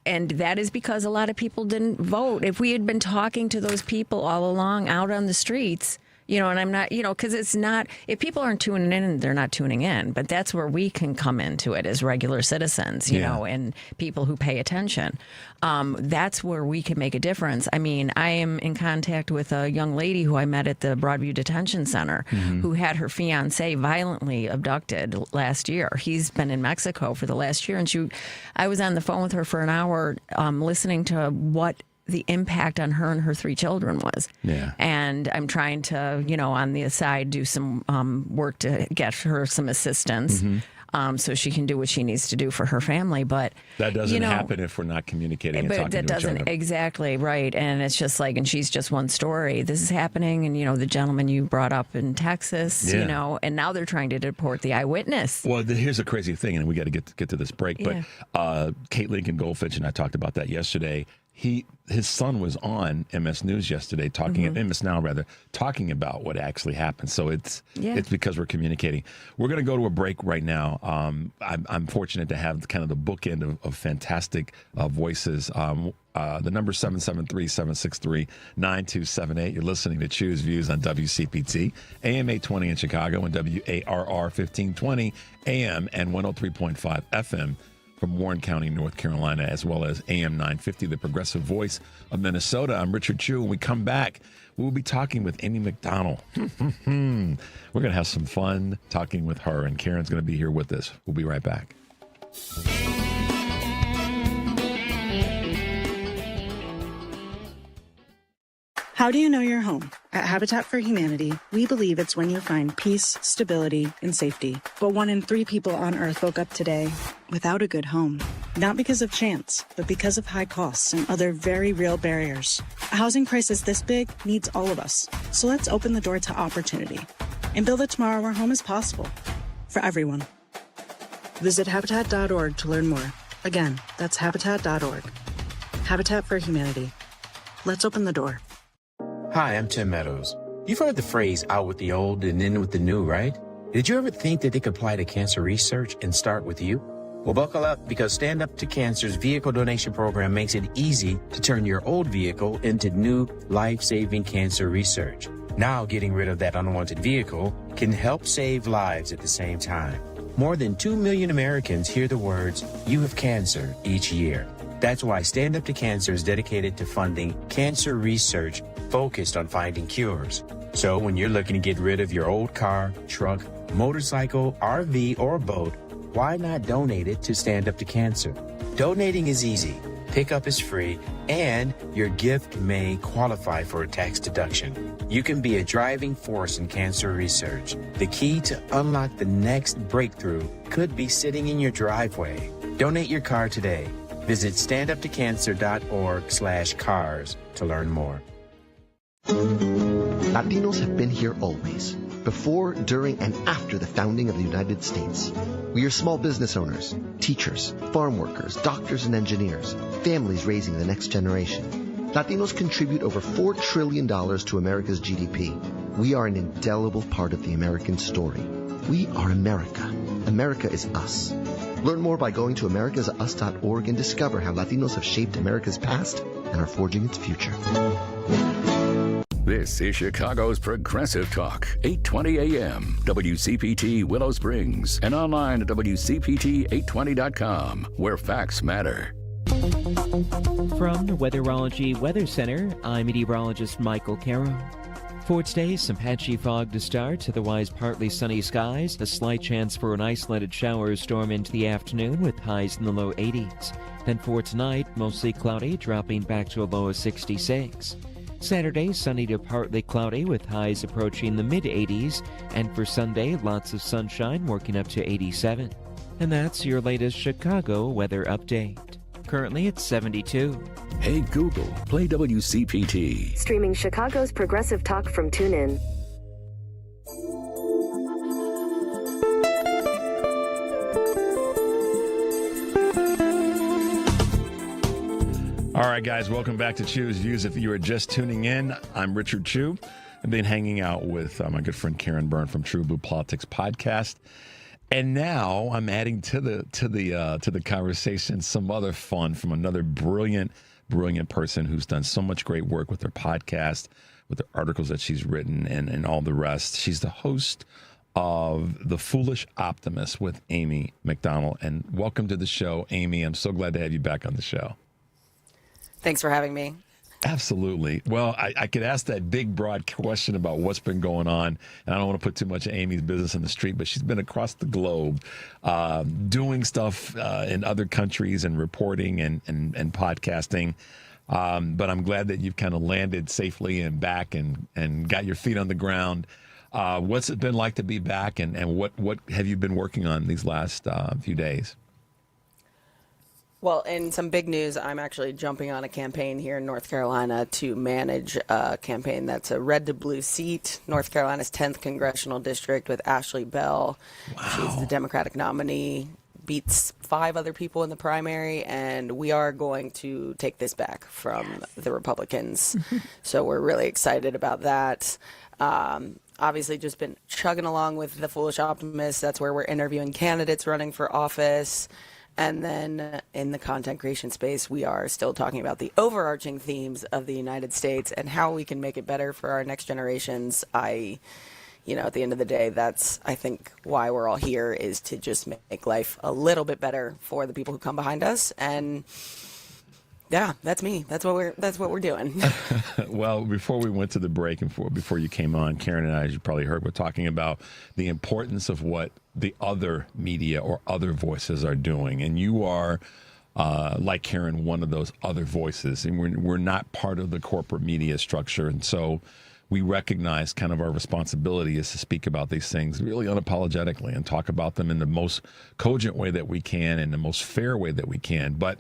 And that is because a lot of people didn't vote. If we had been talking to those people all along out on the streets, and I'm not, because it's not, if people aren't tuning in, they're not tuning in. But that's where we can come into it as regular citizens, you know, and people who pay attention. That's where we can make a difference. I mean, I am in contact with a young lady who I met at the Broadview Detention Center who had her fiancé violently abducted last year. He's been in Mexico for the last year. And I was on the phone with her for an hour listening to what the impact on her and her 3 children was. Yeah. And I'm trying to, on the side, do some work to get her some assistance so she can do what she needs to do for her family. But that doesn't happen if we're not communicating and talking to each other. Exactly, right. And it's just like, and she's just one story. This is happening. And, the gentleman you brought up in Texas, and now they're trying to deport the eyewitness. Well, here's a crazy thing, and we got to get to this break. But Kate Lincoln Goldfinch and I talked about that yesterday. His son was on MS News yesterday, MS Now rather, talking about what actually happened. So it's because we're communicating. We're going to go to a break right now. I'm fortunate to have kind of the bookend of fantastic voices. The number 773-763-9278. You're listening to Choose Views on WCPT, AM 820 in Chicago, and WARR 1520 AM and 103.5 FM. From Warren County, North Carolina, as well as AM 950, the progressive voice of Minnesota. I'm Richard Chu. When we come back, we'll be talking with Amy McDonald. We're going to have some fun talking with her, and Karen's going to be here with us. We'll be right back.
How do you know you're home? At Habitat for Humanity, we believe it's when you find peace, stability, and safety. But 1 in 3 people on Earth woke up today without a good home. Not because of chance, but because of high costs and other very real barriers. A housing crisis this big needs all of us. So let's open the door to opportunity and build a tomorrow where home is possible for everyone. Visit Habitat.org to learn more. Again, that's Habitat.org. Habitat for Humanity. Let's open the door.
Hi, I'm Tim Meadows. You've heard the phrase out with the old and in with the new, right? Did you ever think that they could apply to cancer research and start with you? Well, buckle up, because Stand Up to Cancer's vehicle donation program makes it easy to turn your old vehicle into new life-saving cancer research. Now, getting rid of that unwanted vehicle can help save lives at the same time. More than 2 million Americans hear the words, "You have cancer," each year. That's why Stand Up to Cancer is dedicated to funding cancer research focused on finding cures. So when you're looking to get rid of your old car, truck, motorcycle, RV, or boat, why not donate it to Stand Up to Cancer? Donating is easy. Pickup is free, and your gift may qualify for a tax deduction. You can be a driving force in cancer research. The key to unlock the next breakthrough could be sitting in your driveway. Donate your car today. Visit standuptocancer.org/cars to learn more.
Latinos have been here always, before, during, and after the founding of the United States. We are small business owners, teachers, farm workers, doctors and engineers, families raising the next generation. Latinos contribute over $4 trillion to America's GDP. We are an indelible part of the American story. We are America. America is us. Learn more by going to americasus.org and discover how Latinos have shaped America's past and are forging its future.
This is Chicago's Progressive Talk, 820 AM, WCPT Willow Springs, and online at WCPT820.com, where facts matter.
From the Weatherology Weather Center, I'm meteorologist Michael Caro. For today, some patchy fog to start, otherwise partly sunny skies, a slight chance for an isolated shower or storm into the afternoon with highs in the low 80s. Then for tonight, mostly cloudy, dropping back to a low of 66. Saturday, sunny to partly cloudy with highs approaching the mid-80s. And for Sunday, lots of sunshine working up to 87. And that's your latest Chicago weather update. Currently, it's 72.
Hey Google, play WCPT.
Streaming Chicago's Progressive Talk from TuneIn.
All right, guys, welcome back to Chu's Views. If you are just tuning in, I'm Richard Chu. I've been hanging out with my good friend Karen Byrne from TruBlu Politics Podcast, and now I'm adding to the conversation some other fun from another brilliant person who's done so much great work with her podcast, with the articles that she's written, and all the rest. She's the host of The Foolish Optimist with Amy McDonald, and welcome to the show, Amy. I'm so glad to have you back on the show.
Thanks for having me.
Absolutely. Well, I could ask that big, broad question about what's been going on, and I don't want to put too much of Amy's business in the street, but she's been across the globe doing stuff in other countries and reporting and podcasting. But I'm glad that you've kind of landed safely and back and got your feet on the ground. What's it been like to be back, and what have you been working on these last few days?
Well, in some big news, I'm actually jumping on a campaign here in North Carolina to manage a campaign that's a red to blue seat, North Carolina's 10th congressional district with Ashley Bell. Wow. She's the Democratic nominee, beats 5 other people in the primary, and we are going to take this back from the Republicans. So we're really excited about that. Obviously just been chugging along with the Foolish Optimist. That's where we're interviewing candidates running for office. And then in the content creation space, we are still talking about the overarching themes of the United States and how we can make it better for our next generations. At the end of the day, that's, I think, why we're all here, is to just make life a little bit better for the people who come behind us. And yeah, that's me. That's what we're doing.
Well, before we went to the break and before you came on, Karen and I, as you probably heard, we're talking about the importance of what the other media or other voices are doing. And you are, like Karen, one of those other voices. And we're not part of the corporate media structure. And so we recognize kind of our responsibility is to speak about these things really unapologetically and talk about them in the most cogent way that we can, in the most fair way that we can. But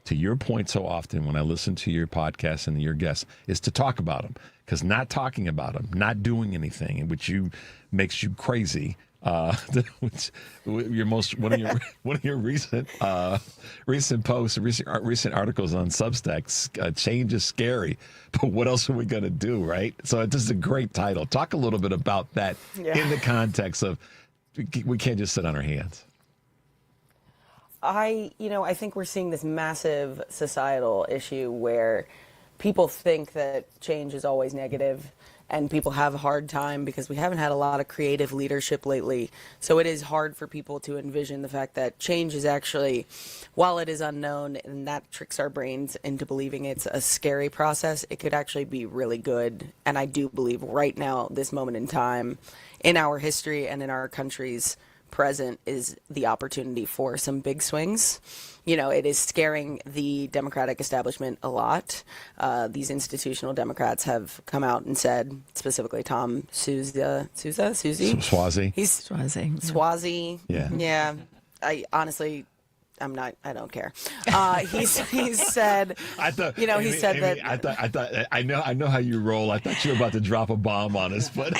to your point, so often when I listen to your podcast and your guests, is to talk about them, because not talking about them, not doing anything, which makes you crazy. Which one of your recent posts, recent articles on Substack. Change is scary, but what else are we going to do, right? So this is a great title. Talk a little bit about that in the context of we can't just sit on our hands.
I think we're seeing this massive societal issue where people think that change is always negative, and people have a hard time because we haven't had a lot of creative leadership lately. So it is hard for people to envision the fact that change is actually, while it is unknown and that tricks our brains into believing it's a scary process, it could actually be really good. And I do believe right now, this moment in time, in our history and in our country's present is the opportunity for some big swings. You know, it is scaring the Democratic establishment a lot. These institutional Democrats have come out and said, specifically Tom Suzy?
Swazi.
He's
Swazi.
Swazi.
Yeah.
Yeah. I honestly, I don't care. He's said,
I thought,
you know, he said
Amy,
that.
I know how you roll. I thought you were about to drop a bomb on us, but.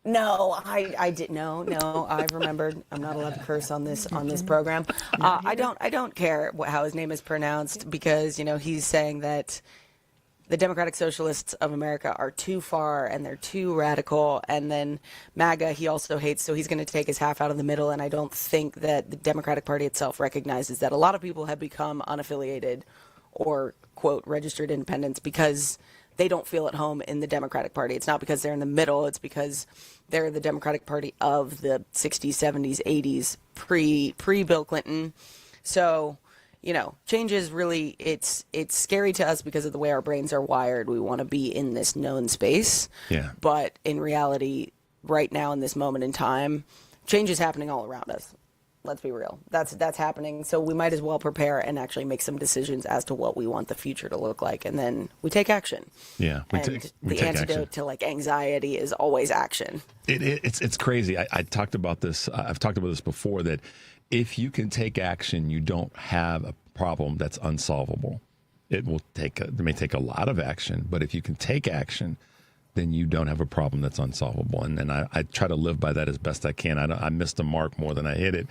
No, I didn't. No, I've remembered. I'm not allowed to curse on this program. I don't care how his name is pronounced, because, you know, he's saying that the Democratic Socialists of America are too far and they're too radical. And then MAGA, he also hates, so he's going to take his half out of the middle. And I don't think that the Democratic Party itself recognizes that a lot of people have become unaffiliated or, quote, registered independents because they don't feel at home in the Democratic Party. It's not because they're in the middle. It's because they're the Democratic Party of the 60s, 70s, 80s, pre-Bill Clinton. So, you know, change is really, it's scary to us because of the way our brains are wired. We want to be in this known space.
Yeah.
But in reality, right now in this moment in time, change is happening all around us. Let's be real. That's happening. So we might as well prepare and actually make some decisions as to what we want the future to look like, and then we take action.
Yeah,
the antidote to like anxiety is always action.
It's crazy. I talked about this. I've talked about this before, that if you can take action, you don't have a problem that's unsolvable. It may take a lot of action, but if you can take action, then you don't have a problem that's unsolvable. And I try to live by that as best I can. I missed the mark more than I hit it,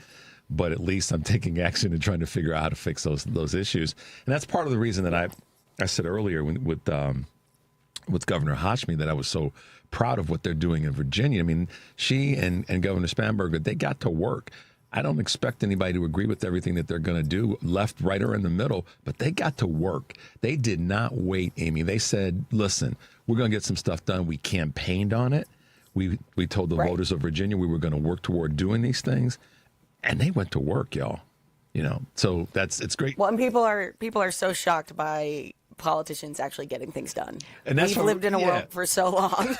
but at least I'm taking action and trying to figure out how to fix those issues. And that's part of the reason that I said earlier with Governor Hashmi that I was so proud of what they're doing in Virginia. I mean, she and Governor Spanberger, they got to work. I don't expect anybody to agree with everything that they're going to do, left, right, or in the middle, but they got to work. They did not wait, Amy. They said, listen, we're going to get some stuff done. We campaigned on it. We told the voters of Virginia we were going to work toward doing these things, and they went to work, y'all. You know, so it's great.
Well, and people are so shocked by politicians actually getting things done.
And that's
We've lived in a world for so long.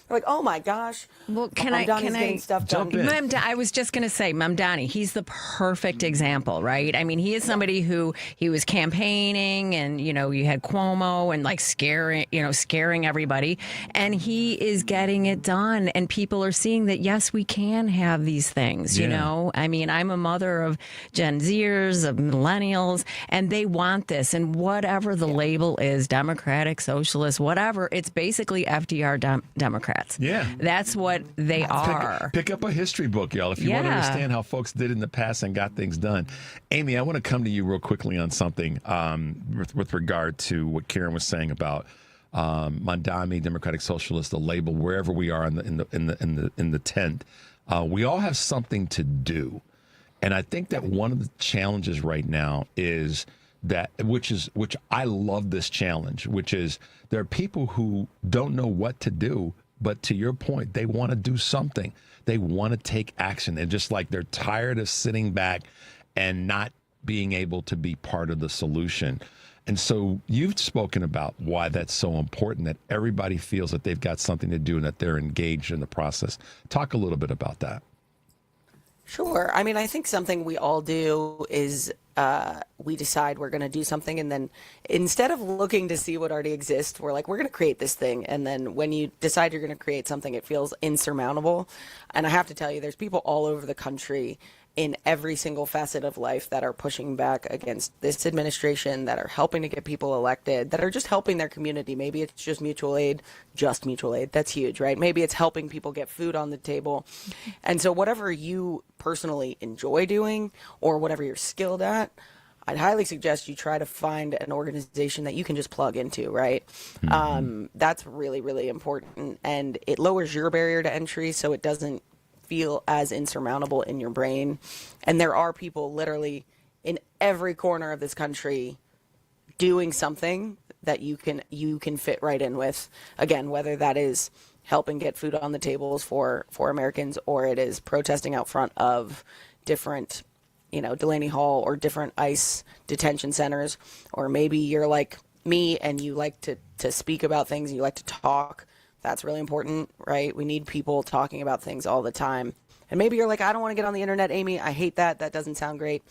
They're like, oh my gosh.
Well, can I
getting stuff done.
I was just going to say, Mamdani, he's the perfect example, right? I mean, he is somebody who he was campaigning, and you know, you had Cuomo and like scaring everybody, and he is getting it done, and people are seeing that yes, we can have these things. You know, I mean, I'm a mother of Gen Zers, of millennials, and they want this, and whatever the label is, Democratic, Socialist, whatever, it's basically FDR Democrats.
Yeah.
That's what they are.
Pick up a history book, y'all, if you want to understand how folks did in the past and got things done. Amy, I want to come to you real quickly on something with regard to what Karen was saying about Mamdani, Democratic Socialist, the label, wherever we are in the tent. We all have something to do. And I think that one of the challenges right now is that, which I love this challenge, which is there are people who don't know what to do, but to your point, they want to do something. They want to take action. And just like they're tired of sitting back and not being able to be part of the solution. And so you've spoken about why that's so important, that everybody feels that they've got something to do and that they're engaged in the process. Talk a little bit about that.
Sure. I mean, I think something we all do is we decide we're going to do something, and then instead of looking to see what already exists, we're like, we're going to create this thing. And then when you decide you're going to create something, it feels insurmountable. And I have to tell you, there's people all over the country in every single facet of life that are pushing back against this administration, that are helping to get people elected, that are just helping their community. Maybe it's just mutual aid. That's huge, right? Maybe it's helping people get food on the table. And so whatever you personally enjoy doing or whatever you're skilled at, I'd highly suggest you try to find an organization that you can just plug into, right? Mm-hmm. That's really, really important. And it lowers your barrier to entry so it doesn't feel as insurmountable in your brain. And there are people literally in every corner of this country doing something that you can fit right in with. Again, whether that is helping get food on the tables for Americans, or it is protesting out front of different, Delaney Hall or different ICE detention centers, or maybe you're like me and you like to speak about things, you like to talk. That's really important, right? We need people talking about things all the time. And maybe you're like, I don't want to get on the internet, Amy. I hate that. That doesn't sound great.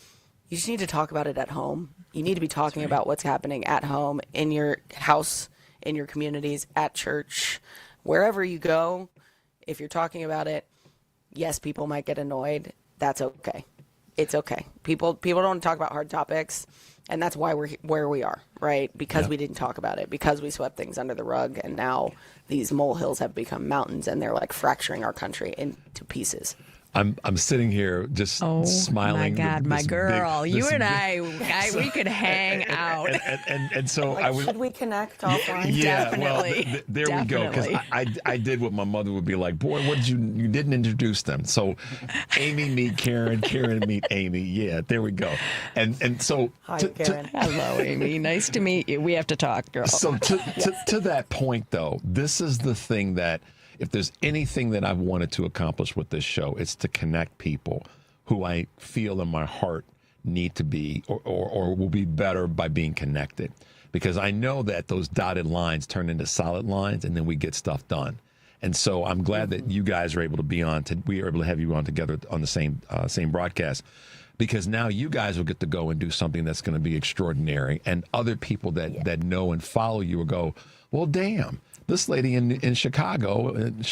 You just need to talk about it at home. You need to be talking about what's happening at home, in your house, in your communities, at church, wherever you go. If you're talking about it, yes, people might get annoyed. That's okay. It's okay. People don't want to talk about hard topics, and that's why we're where we are, right? Because we didn't talk about it, because we swept things under the rug, and now these molehills have become mountains, and they're like fracturing our country into pieces.
I'm sitting here just smiling.
Oh my God, my girl! You and I, we could hang out.
And so
like,
I was.
Should we connect offline?
Yeah,
Definitely.
well, there we go. Because I did what my mother would be like. Boy, what did you didn't introduce them? So, Amy meet Karen, Karen meet Amy. Yeah, there we go. And so.
Hi, Karen.
Hello, Amy. Nice to meet you. We have to talk, girl.
So to that point, though, this is the thing that. If there's anything that I've wanted to accomplish with this show, it's to connect people who I feel in my heart need to be or will be better by being connected. Because I know that those dotted lines turn into solid lines and then we get stuff done. And so I'm glad that you guys are able to be on. We are able to have you on together on the same broadcast. Because now you guys will get to go and do something that's going to be extraordinary. And other people that know and follow you will go, well, damn. This lady in Chicago, and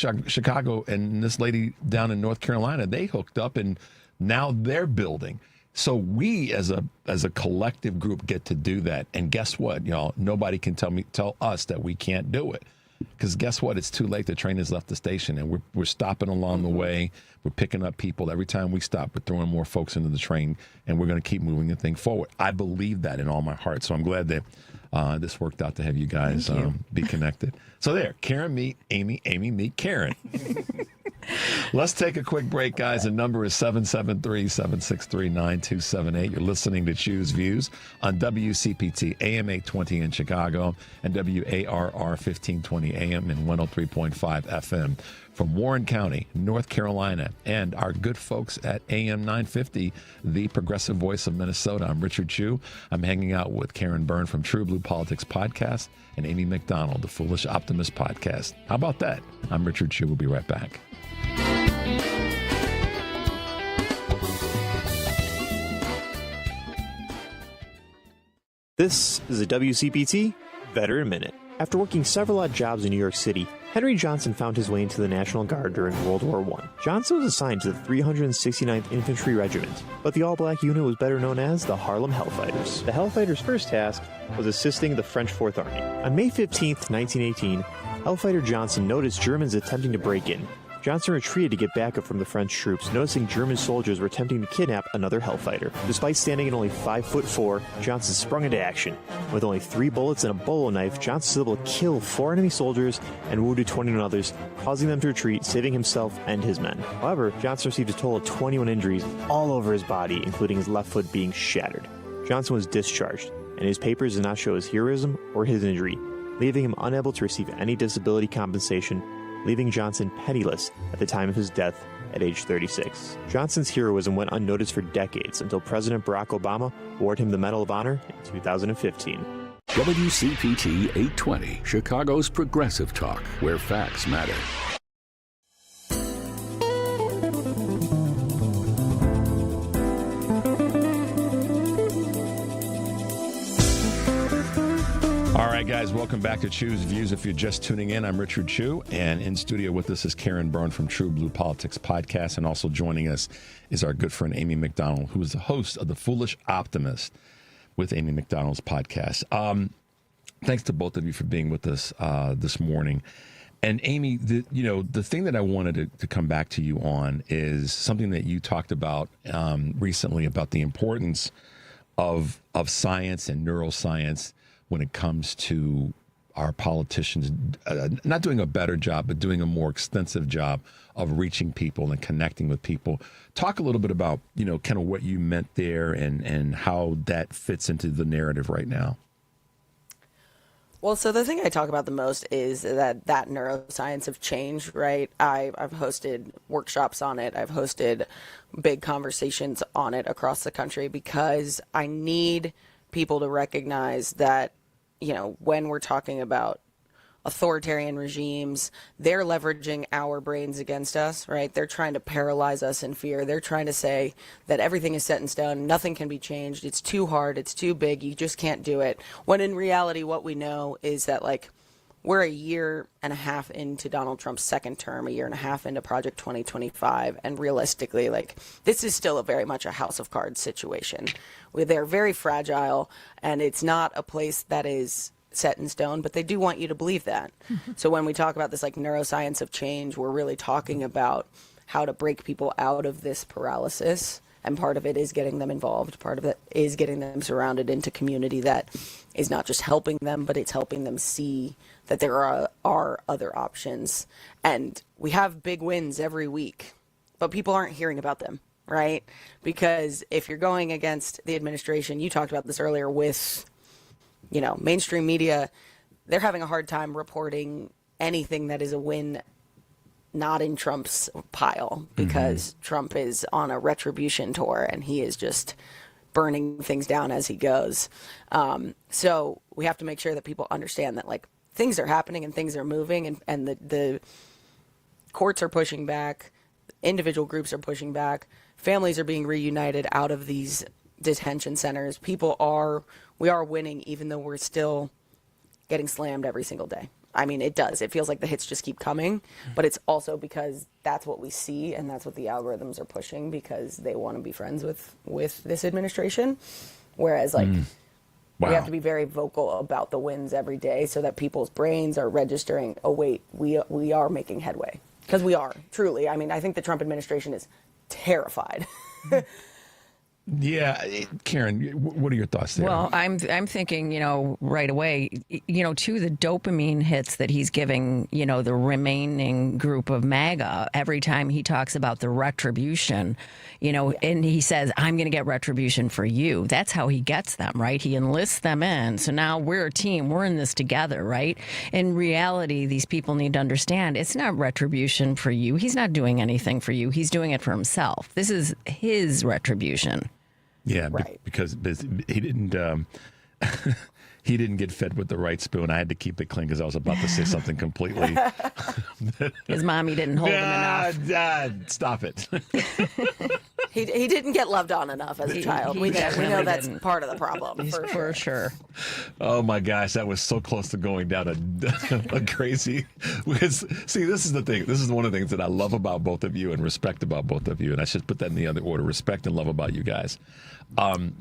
this lady down in North Carolina, they hooked up and now they're building. So we as a collective group get to do that. And guess what, y'all? Nobody can tell us that we can't do it. Because guess what? It's too late. The train has left the station, and we're stopping along the way. We're picking up people. Every time we stop, we're throwing more folks into the train, and we're going to keep moving the thing forward. I believe that in all my heart. So I'm glad that this worked out to have you guys be connected. So there, Karen meet Amy, Amy meet Karen. Let's take a quick break, guys. The number is 773-763-9278. You're listening to Choose Views on WCPT AM 820 in Chicago and WARR 1520 AM and 103.5 FM. From Warren County, North Carolina, and our good folks at AM 950, the progressive voice of Minnesota. I'm Richard Chu. I'm hanging out with Karen Byrne from TruBlu Politics Podcast and Amy McDonald, the Foolish Optimist Podcast. How about that? I'm Richard Chu. We'll be right back.
This is a WCPT Veteran Minute. After working several odd jobs in New York City, Henry Johnson found his way into the National Guard during World War I. Johnson was assigned to the 369th Infantry Regiment, but the all-black unit was better known as the Harlem Hellfighters. The Hellfighters' first task was assisting the French Fourth Army. On May 15, 1918, Hellfighter Johnson noticed Germans attempting to break in. Johnson retreated to get backup from the French troops, noticing German soldiers were attempting to kidnap another Hellfighter. Despite standing at only 5'4", Johnson sprung into action. With only 3 bullets and a bolo knife, Johnson was able to kill 4 enemy soldiers and wounded 21 others, causing them to retreat, saving himself and his men. However, Johnson received a total of 21 injuries all over his body, including his left foot being shattered. Johnson was discharged, and his papers did not show his heroism or his injury, leaving him unable to receive any disability compensation, leaving Johnson penniless at the time of his death at age 36. Johnson's heroism went unnoticed for decades until President Barack Obama awarded him the Medal of Honor in 2015.
WCPT 820, Chicago's progressive talk, where facts matter.
All right, guys, welcome back to Choose Views. If you're just tuning in, I'm Richard Chu, and in studio with us is Karen Byrne from TruBlu Politics Podcast, and also joining us is our good friend Amy McDonald, who is the host of the Foolish Optimist with Amy McDonald's podcast. Thanks to both of you for being with us this morning. And Amy, the thing that I wanted to come back to you on is something that you talked about recently about the importance of science and neuroscience when it comes to our politicians not doing a better job, but doing a more extensive job of reaching people and connecting with people. Talk a little bit about, kind of what you meant there and how that fits into the narrative right now.
Well, so the thing I talk about the most is that neuroscience of change, right? I've hosted workshops on it. I've hosted big conversations on it across the country because I need people to recognize that, when we're talking about authoritarian regimes. They're leveraging our brains against us, right? They're trying to paralyze us in fear. They're trying to say that everything is set in stone, nothing can be changed, it's too hard, it's too big, you just can't do it. When in reality, what we know is that, like, we're a year and a half into Donald Trump's second term, a year and a half into Project 2025, and realistically, like, this is still very much a house of cards situation. They're very fragile, and it's not a place that is set in stone, but they do want you to believe that. So when we talk about this, like, neuroscience of change, we're really talking about how to break people out of this paralysis. And part of it is getting them involved. Part of it is getting them surrounded into community that is not just helping them, but it's helping them see that there are other options. And we have big wins every week, but people aren't hearing about them, right? Because if you're going against the administration, you talked about this earlier with, mainstream media, they're having a hard time reporting anything that is a win not in Trump's pile, because Trump is on a retribution tour and he is just burning things down as he goes. So we have to make sure that people understand that, like, things are happening and things are moving, and the courts are pushing back, individual groups are pushing back, families are being reunited out of these detention centers. We are winning, even though we're still getting slammed every single day. I mean, it does. It feels like the hits just keep coming, but it's also because that's what we see, and that's what the algorithms are pushing, because they want to be friends with this administration. Whereas, like, we have to be very vocal about the wins every day so that people's brains are registering, oh, wait, we are making headway. Because we are, truly. I mean, I think the Trump administration is terrified.
Yeah, Karen, what are your thoughts there?
Well, I'm thinking, right away, to the dopamine hits that he's giving, the remaining group of MAGA every time he talks about the retribution, and he says, I'm going to get retribution for you. That's how he gets them, right? He enlists them in. So now we're a team. We're in this together, right? In reality, these people need to understand it's not retribution for you. He's not doing anything for you. He's doing it for himself. This is his retribution.
Yeah,
right.
because he didn't he didn't get fed with the right spoon. I had to keep it clean because I was about to say something completely.
His mommy didn't hold him enough.
Stop it.
He didn't get loved on enough as a child. We know that's part of the problem.
For sure.
Oh my gosh, that was so close to going down a crazy. Because, see, this is the thing. This is one of the things that I love about both of you and respect about both of you. And I should put that in the other order: respect and love about you guys.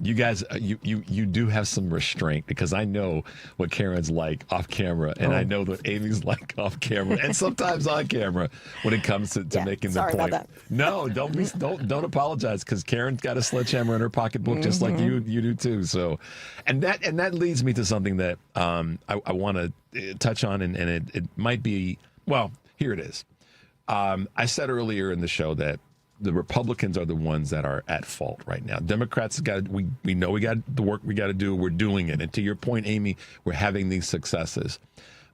You guys, you do have some restraint, because I know what Karen's like off camera, and I know what Amy's like off camera, and sometimes on camera when it comes to making the point.
About that.
No, don't apologize, because Karen's got a sledgehammer in her pocketbook just like you do too. So, and that leads me to something that I want to touch on, and it might be, well, here it is. I said earlier in the show that the Republicans are the ones that are at fault right now. Democrats we know we got the work we got to do. We're doing it. And to your point, Amy, we're having these successes.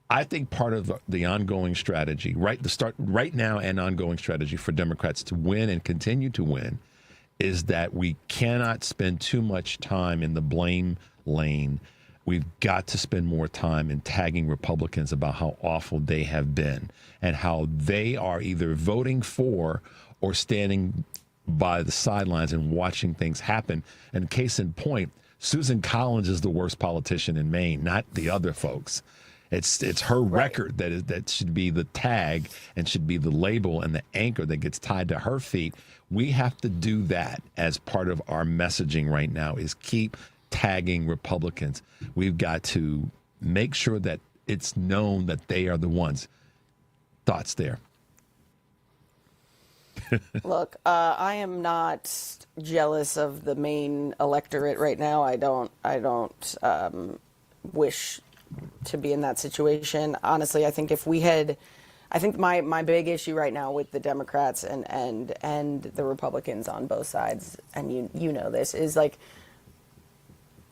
I think part of the ongoing strategy, right now and ongoing strategy for Democrats to win and continue to win, is that we cannot spend too much time in the blame lane. We've got to spend more time in tagging Republicans about how awful they have been and how they are either voting for or standing by the sidelines and watching things happen. And case in point, Susan Collins is the worst politician in Maine, not the other folks. It's her record that should be the tag and should be the label and the anchor that gets tied to her feet. We have to do that as part of our messaging right now, is keep tagging Republicans. We've got to make sure that it's known that they are the ones. Thoughts there?
Look, I am not jealous of the Maine electorate right now. I don't wish to be in that situation. Honestly, I think I think my big issue right now with the Democrats and the Republicans on both sides, and you know this, is like,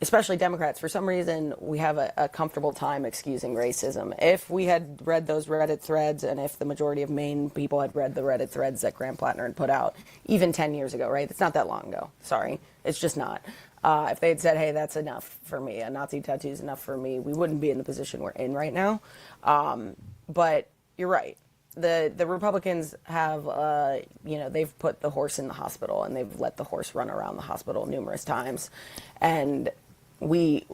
especially Democrats, for some reason, we have a comfortable time excusing racism. If we had read those Reddit threads, and if the majority of Maine people had read the Reddit threads that Graham Plattner had put out, even 10 years ago, right? It's not that long ago. Sorry. It's just not. If they had said, hey, that's enough for me, a Nazi tattoo is enough for me, we wouldn't be in the position we're in right now. But you're right. The Republicans have, they've put the horse in the hospital, and they've let the horse run around the hospital numerous times. And we,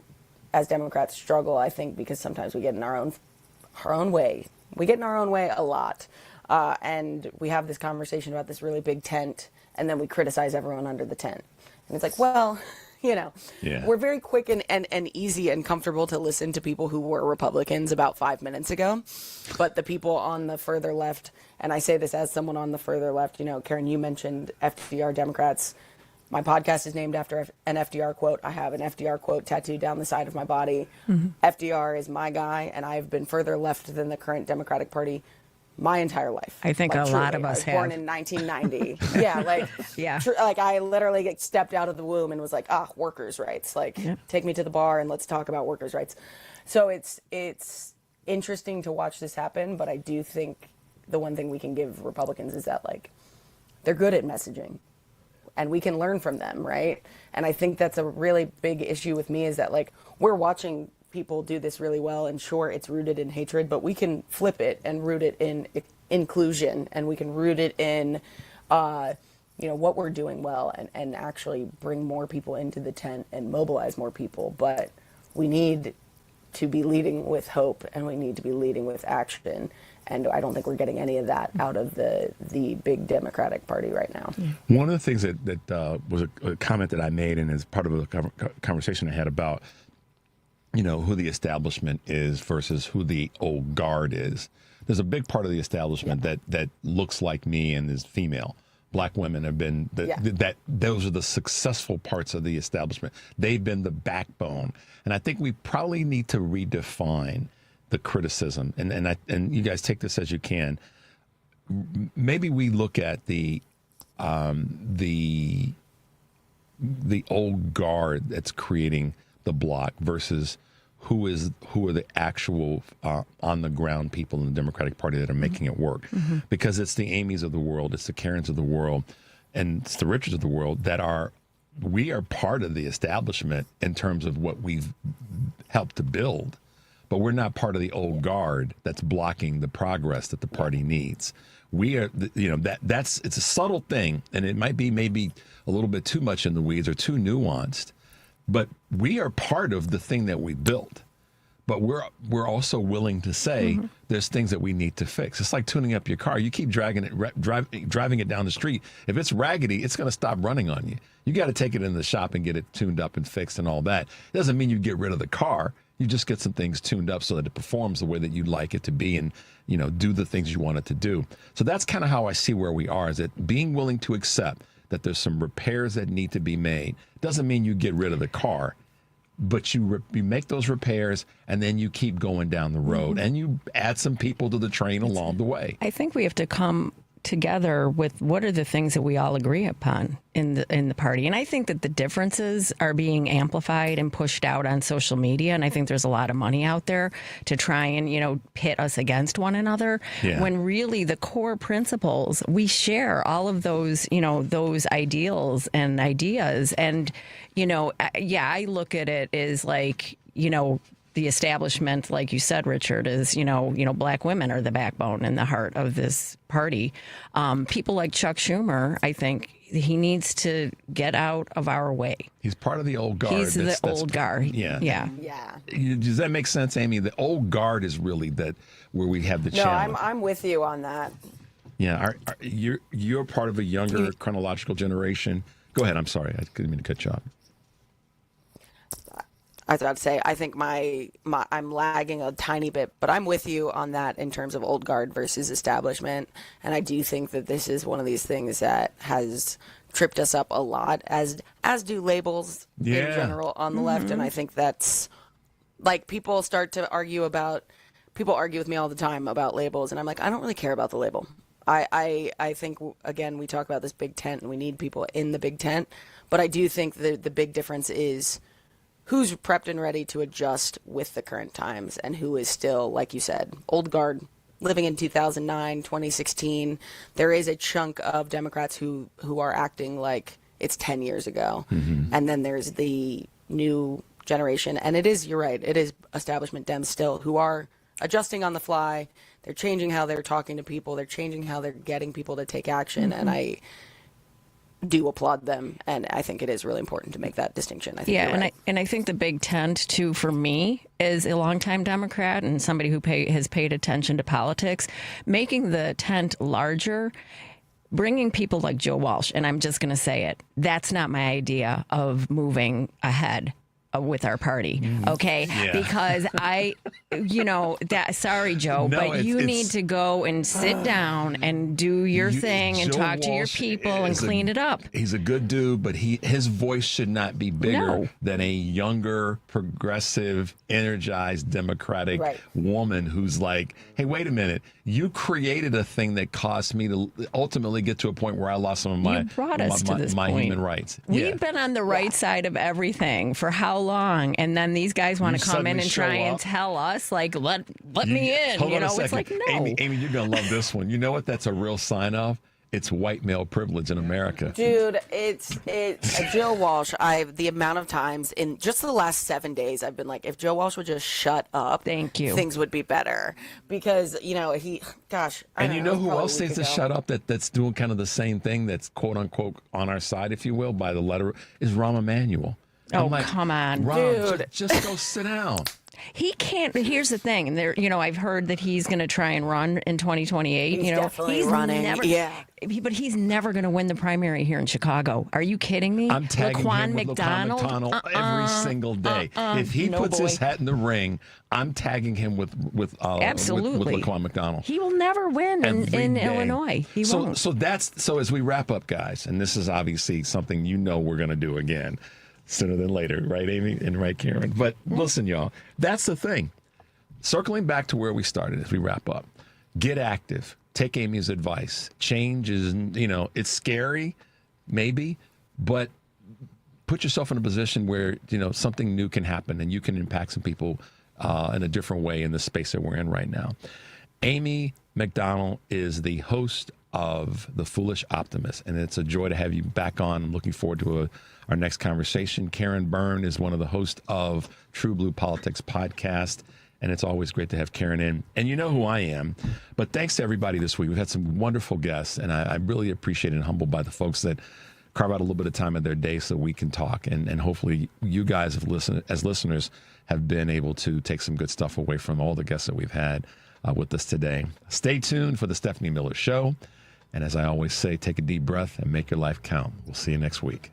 as Democrats, struggle, I think, because sometimes we get in our own way. We get in our own way a lot. And we have this conversation about this really big tent, and then we criticize everyone under the tent. And it's like, well, we're very quick and easy and comfortable to listen to people who were Republicans about 5 minutes ago. But the people on the further left, and I say this as someone on the further left, Karen, you mentioned FDR Democrats. My podcast is named after an FDR quote. I have an FDR quote tattooed down the side of my body. Mm-hmm. FDR is my guy, and I've been further left than the current Democratic Party my entire life.
I think a lot of us have.
Born in 1990. I literally stepped out of the womb and was like, workers' rights. Take me to the bar and let's talk about workers' rights. So it's interesting to watch this happen, but I do think the one thing we can give Republicans is that they're good at messaging, and we can learn from them, right? And I think that's a really big issue with me is that we're watching people do this really well, and sure, it's rooted in hatred, but we can flip it and root it in inclusion, and we can root it in what we're doing well, and actually bring more people into the tent and mobilize more people. But we need to be leading with hope, and we need to be leading with action, and I don't think we're getting any of that out of the big Democratic Party right now.
One of the things that was a comment that I made, and as part of a conversation I had about who the establishment is versus who the old guard is. There's a big part of the establishment that looks like me and is female. Black women have been those are the successful parts of the establishment. They've been the backbone, and I think we probably need to redefine the criticism. And you guys take this as you can. Maybe we look at the old guard that's creating the block versus who are the actual on the ground people in the Democratic Party that are making it work. Mm-hmm. Because it's the Amys of the world, it's the Karens of the world, and it's the Richards of the world we are part of the establishment in terms of what we've helped to build, but we're not part of the old guard that's blocking the progress that the party needs. We are, it's a subtle thing, and it might be maybe a little bit too much in the weeds or too nuanced. But we are part of the thing that we built. But we're also willing to say there's things that we need to fix. It's like tuning up your car. You keep driving it down the street. If it's raggedy, it's going to stop running on you. You got to take it in the shop and get it tuned up and fixed and all that. It doesn't mean you get rid of the car. You just get some things tuned up so that it performs the way that you'd like it to be and, do the things you want it to do. So that's kind of how I see where we are, is that being willing to accept that there's some repairs that need to be made. Doesn't mean you get rid of the car, but you make those repairs and then you keep going down the road and you add some people to the train along the way.
I think we have to come together with what are the things that we all agree upon in the party. And I think that the differences are being amplified and pushed out on social media. And I think there's a lot of money out there to try and, pit us against one another. Yeah. When really the core principles, we share all of those, those ideals and ideas. And, I look at it as the establishment, like you said, Richard, is, black women are the backbone and the heart of this party. People like Chuck Schumer, I think he needs to get out of our way.
He's part of the old guard.
He's the old guard.
Yeah.
Yeah.
Does that make sense, Amy? The old guard is really where we have the challenge.
No, I'm with you on that.
Yeah. You're part of a younger chronological generation. Go ahead. I'm sorry. I didn't mean to cut you off.
I was about to say, I think I'm lagging a tiny bit, but I'm with you on that in terms of old guard versus establishment. And I do think that this is one of these things that has tripped us up a lot, as do labels in general on the left. And I think that's people argue with me all the time about labels. And I'm like, I don't really care about the label. I think, again, we talk about this big tent and we need people in the big tent. But I do think the big difference is who's prepped and ready to adjust with the current times and who is still, like you said, old guard, living in 2009, 2016. There is a chunk of Democrats who are acting like it's 10 years ago. And then there's the new generation. And it is, you're right, it is establishment Dems still who are adjusting on the fly. They're changing how they're talking to people. They're changing how they're getting people to take action. And I do applaud them, and I think it is really important to make that distinction. I think
yeah,
you're right.
and I think the big tent too for me is a longtime Democrat and somebody who has paid attention to politics, making the tent larger, bringing people like Joe Walsh, and I'm just going to say it, that's not my idea of moving ahead with our party, okay?
Yeah.
Because sorry, Joe,
No,
but you need to go and sit down and do your thing and
Joe
talk to your
Walsh
people and clean it up.
He's a good dude, but his voice should not be bigger than a younger, progressive, energized, democratic woman who's like, hey, wait a minute, you created a thing that caused me to ultimately get to a point where I lost some of my,
You brought us to this
my
point.
human rights.
We've been on the right side of everything for how long? And then these guys want to come in and try and tell us, like, let me in.
Hold on a second.
It's like, no.
Amy, you're going to love this one. You know what that's a real sign of? It's white male privilege in America.
Dude, it's Joe Walsh. The amount of times in just the last 7 days, I've been like, if Joe Walsh would just shut up,
thank you,
things would be better. Because who else
needs to shut up that's doing kind of the same thing that's quote unquote on our side, if you will, by the letter, is Rahm Emanuel.
Oh, come on,
Rahm,
dude.
Just go sit down.
He can't. Here's the thing, and I've heard that he's going to try and run in 2028.
He's definitely running.
But he's never going to win the primary here in Chicago. Are you kidding me?
I'm tagging him with McDonald every single day. If he puts his hat in the ring, I'm tagging him with
absolutely
with Laquan McDonald.
He will never win in Illinois. He won't.
So as we wrap up, guys, and this is obviously something we're going to do again. Sooner than later, right, Amy? And right, Karen? But listen, y'all, that's the thing. Circling back to where we started as we wrap up, get active. Take Amy's advice. Change is, it's scary, maybe, but put yourself in a position where, something new can happen and you can impact some people in a different way in the space that we're in right now. Amy McDonald is the host of The Foolish Optimist, and it's a joy to have you back on. I'm looking forward to our next conversation. Karen Byrne is one of the hosts of TruBlu Politics podcast, and it's always great to have Karen in. And you know who I am. But thanks to everybody this week. We've had some wonderful guests, and I really appreciate and humbled by the folks that carve out a little bit of time of their day so we can talk. And hopefully you guys as listeners have been able to take some good stuff away from all the guests that we've had with us today. Stay tuned for the Stephanie Miller Show. And as I always say, take a deep breath and make your life count. We'll see you next week.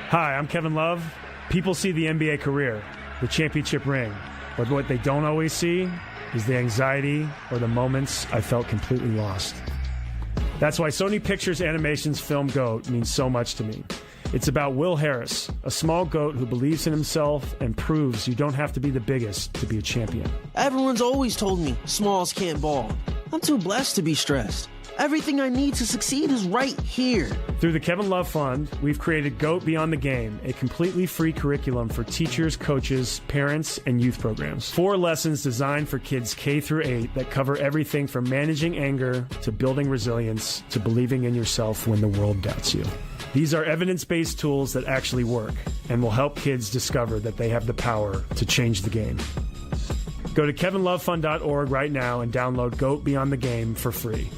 Hi, I'm Kevin Love. People see the NBA career, the championship ring, but what they don't always see is the anxiety or the moments I felt completely lost. That's why Sony Pictures Animation's film GOAT means so much to me. It's about Will Harris, a small goat who believes in himself and proves you don't have to be the biggest to be a champion.
Everyone's always told me smalls can't ball. I'm too blessed to be stressed. Everything I need to succeed is right here.
Through the Kevin Love Fund, we've created GOAT Beyond the Game, a completely free curriculum for teachers, coaches, parents, and youth programs. 4 lessons designed for kids K through 8 that cover everything from managing anger to building resilience to believing in yourself when the world doubts you. These are evidence-based tools that actually work and will help kids discover that they have the power to change the game. Go to kevinlovefund.org right now and download GOAT Beyond the Game for free.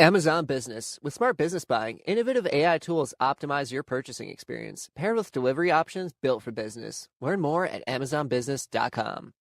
Amazon Business. With smart business buying, innovative AI tools optimize your purchasing experience, paired with delivery options built for business. Learn more at amazonbusiness.com.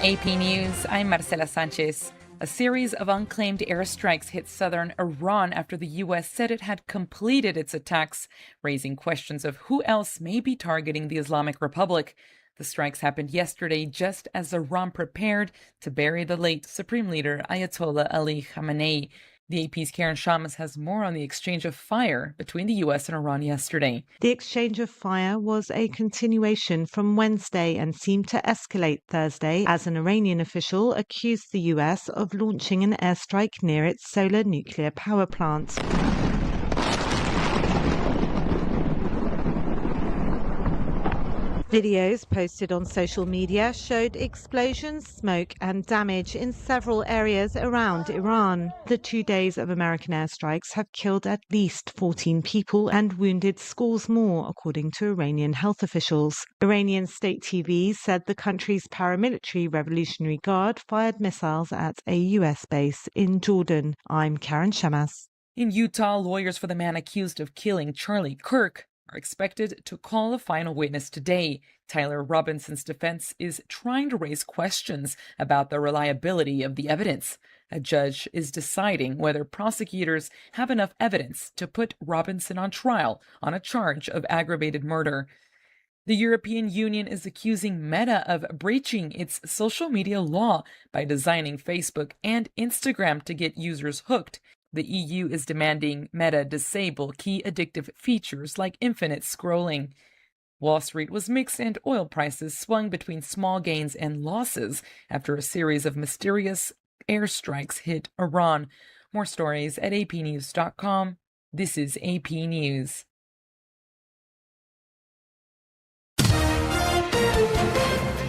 AP News, I'm Marcela Sanchez. A series of unclaimed airstrikes hit southern Iran after the U.S. said it had completed its attacks, raising questions of who else may be targeting the Islamic Republic. The strikes happened yesterday just as Iran prepared to bury the late Supreme Leader Ayatollah Ali Khamenei. The AP's Karen Shamas has more on the exchange of fire between the U.S. and Iran yesterday.
The exchange of fire was a continuation from Wednesday and seemed to escalate Thursday as an Iranian official accused the U.S. of launching an airstrike near its solar nuclear power plant. Videos posted on social media showed explosions, smoke and damage in several areas around Iran. The 2 days of American airstrikes have killed at least 14 people and wounded scores more, according to Iranian health officials. Iranian state TV said the country's paramilitary Revolutionary Guard fired missiles at a U.S. base in Jordan. I'm Karen Shamas.
In Utah, lawyers for the man accused of killing Charlie Kirk are expected to call a final witness today. Tyler Robinson's defense is trying to raise questions about the reliability of the evidence. A judge is deciding whether prosecutors have enough evidence to put Robinson on trial on a charge of aggravated murder. The European Union is accusing Meta of breaching its social media law by designing Facebook and Instagram to get users hooked. The EU is demanding Meta disable key addictive features like infinite scrolling. Wall Street was mixed and oil prices swung between small gains and losses after a series of mysterious airstrikes hit Iran. More stories at apnews.com. This is AP News.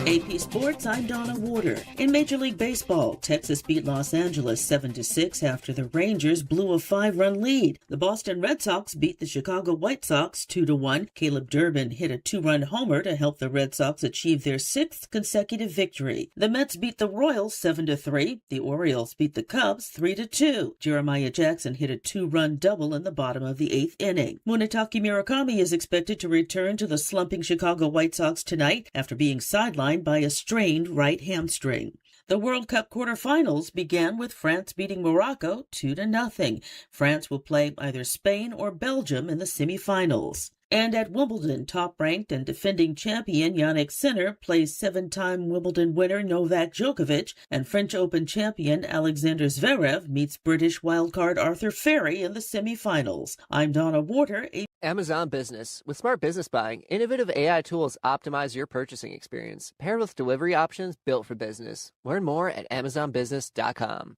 AP Sports, I'm Donna Warder. In Major League Baseball, Texas beat Los Angeles 7-6 after the Rangers blew a 5-run lead. The Boston Red Sox beat the Chicago White Sox 2-1. Caleb Durbin hit a 2-run homer to help the Red Sox achieve their 6th consecutive victory. The Mets beat the Royals 7-3. The Orioles beat the Cubs 3-2. Jeremiah Jackson hit a 2-run double in the bottom of the 8th inning. Munetaki Murakami is expected to return to the slumping Chicago White Sox tonight after being sidelined by a strained right hamstring. The World Cup quarterfinals began with France beating Morocco 2-0. France will play either Spain or Belgium in the semifinals. And at Wimbledon, top-ranked and defending champion Jannik Sinner plays 7-time Wimbledon winner Novak Djokovic, and French Open champion Alexander Zverev meets British wildcard Arthur Ferry in the semifinals. I'm Donna Warder.
Amazon Business. With smart business buying, innovative AI tools optimize your purchasing experience, paired with delivery options built for business. Learn more at amazonbusiness.com.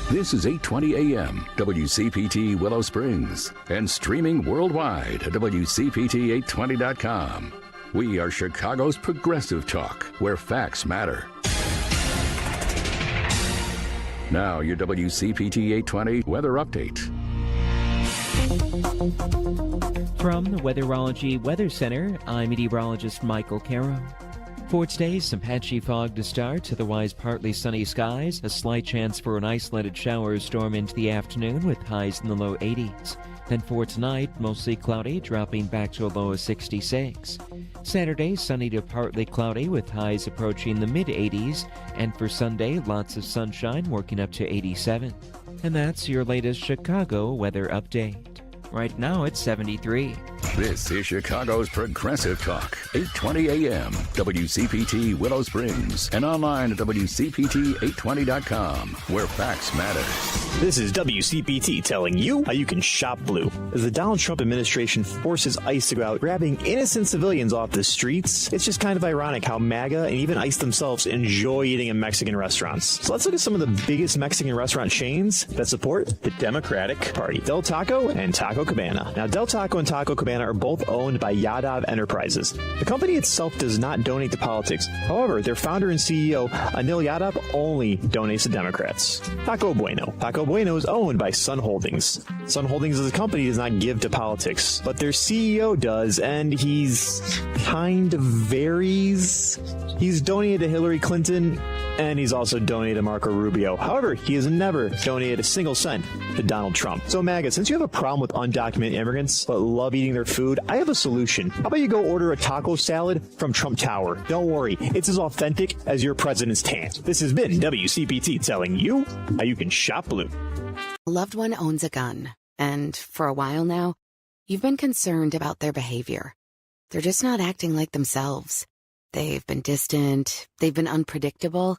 This is 820 AM, WCPT Willow Springs, and streaming worldwide at WCPT820.com. We are Chicago's progressive talk, where facts matter. Now, your WCPT 820 weather update.
From the Weatherology Weather Center, I'm meteorologist Michael Caro. For today, some patchy fog to start, otherwise partly sunny skies, a slight chance for an isolated shower or storm into the afternoon with highs in the low 80s. Then for tonight, mostly cloudy, dropping back to a low of 66. Saturday, sunny to partly cloudy with highs approaching the mid-80s. And for Sunday, lots of sunshine working up to 87. And that's your latest Chicago weather update. Right now, it's 73.
This is Chicago's Progressive Talk, 820 AM, WCPT Willow Springs, and online at WCPT820.com, where facts matter.
This is WCPT telling you how you can shop blue. As the Donald Trump administration forces ICE to go out grabbing innocent civilians off the streets, it's just kind of ironic how MAGA and even ICE themselves enjoy eating in Mexican restaurants. So let's look at some of the biggest Mexican restaurant chains that support the Democratic Party. Del Taco and Taco Cabana. Now, Del Taco and Taco Cabana are both owned by Yadav Enterprises. The company itself does not donate to politics. However, their founder and CEO, Anil Yadav, only donates to Democrats. Taco Bueno. Taco Bueno is owned by Sun Holdings. Sun Holdings as a company does not give to politics, but their CEO does, and he's kind of varies. He's donated to Hillary Clinton, and he's also donated to Marco Rubio. However, he has never donated a single cent to Donald Trump. So MAGA, since you have a problem with undocumented immigrants but love eating their food, I have a solution. How about you go order a taco salad from Trump Tower? Don't worry, it's as authentic as your president's tan. This has been WCPT telling you how you can shop blue.
A loved one owns a gun, and for a while now, you've been concerned about their behavior. They're just not acting like themselves. They've been distant. They've been unpredictable.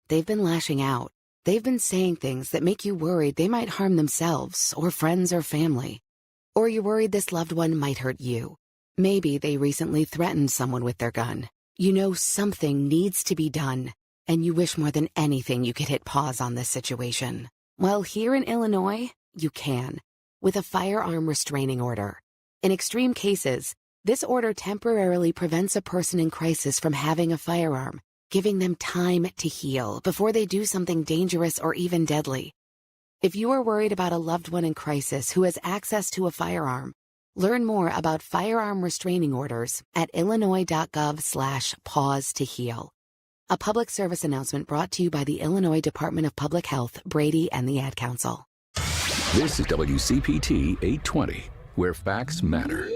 They've been lashing out. They've been saying things that make you worried they might harm themselves or friends or family. Or you're worried this loved one might hurt you. Maybe they recently threatened someone with their gun. You know something needs to be done, and you wish more than anything you could hit pause on this situation. Well, here in Illinois, you can, with a firearm restraining order. In extreme cases, this order temporarily prevents a person in crisis from having a firearm, giving them time to heal before they do something dangerous or even deadly. If you are worried about a loved one in crisis who has access to a firearm, learn more about firearm restraining orders at illinois.gov/pause to heal. A public service announcement brought to you by the Illinois Department of Public Health, Brady, and the Ad Council.
This is WCPT 820, where facts matter.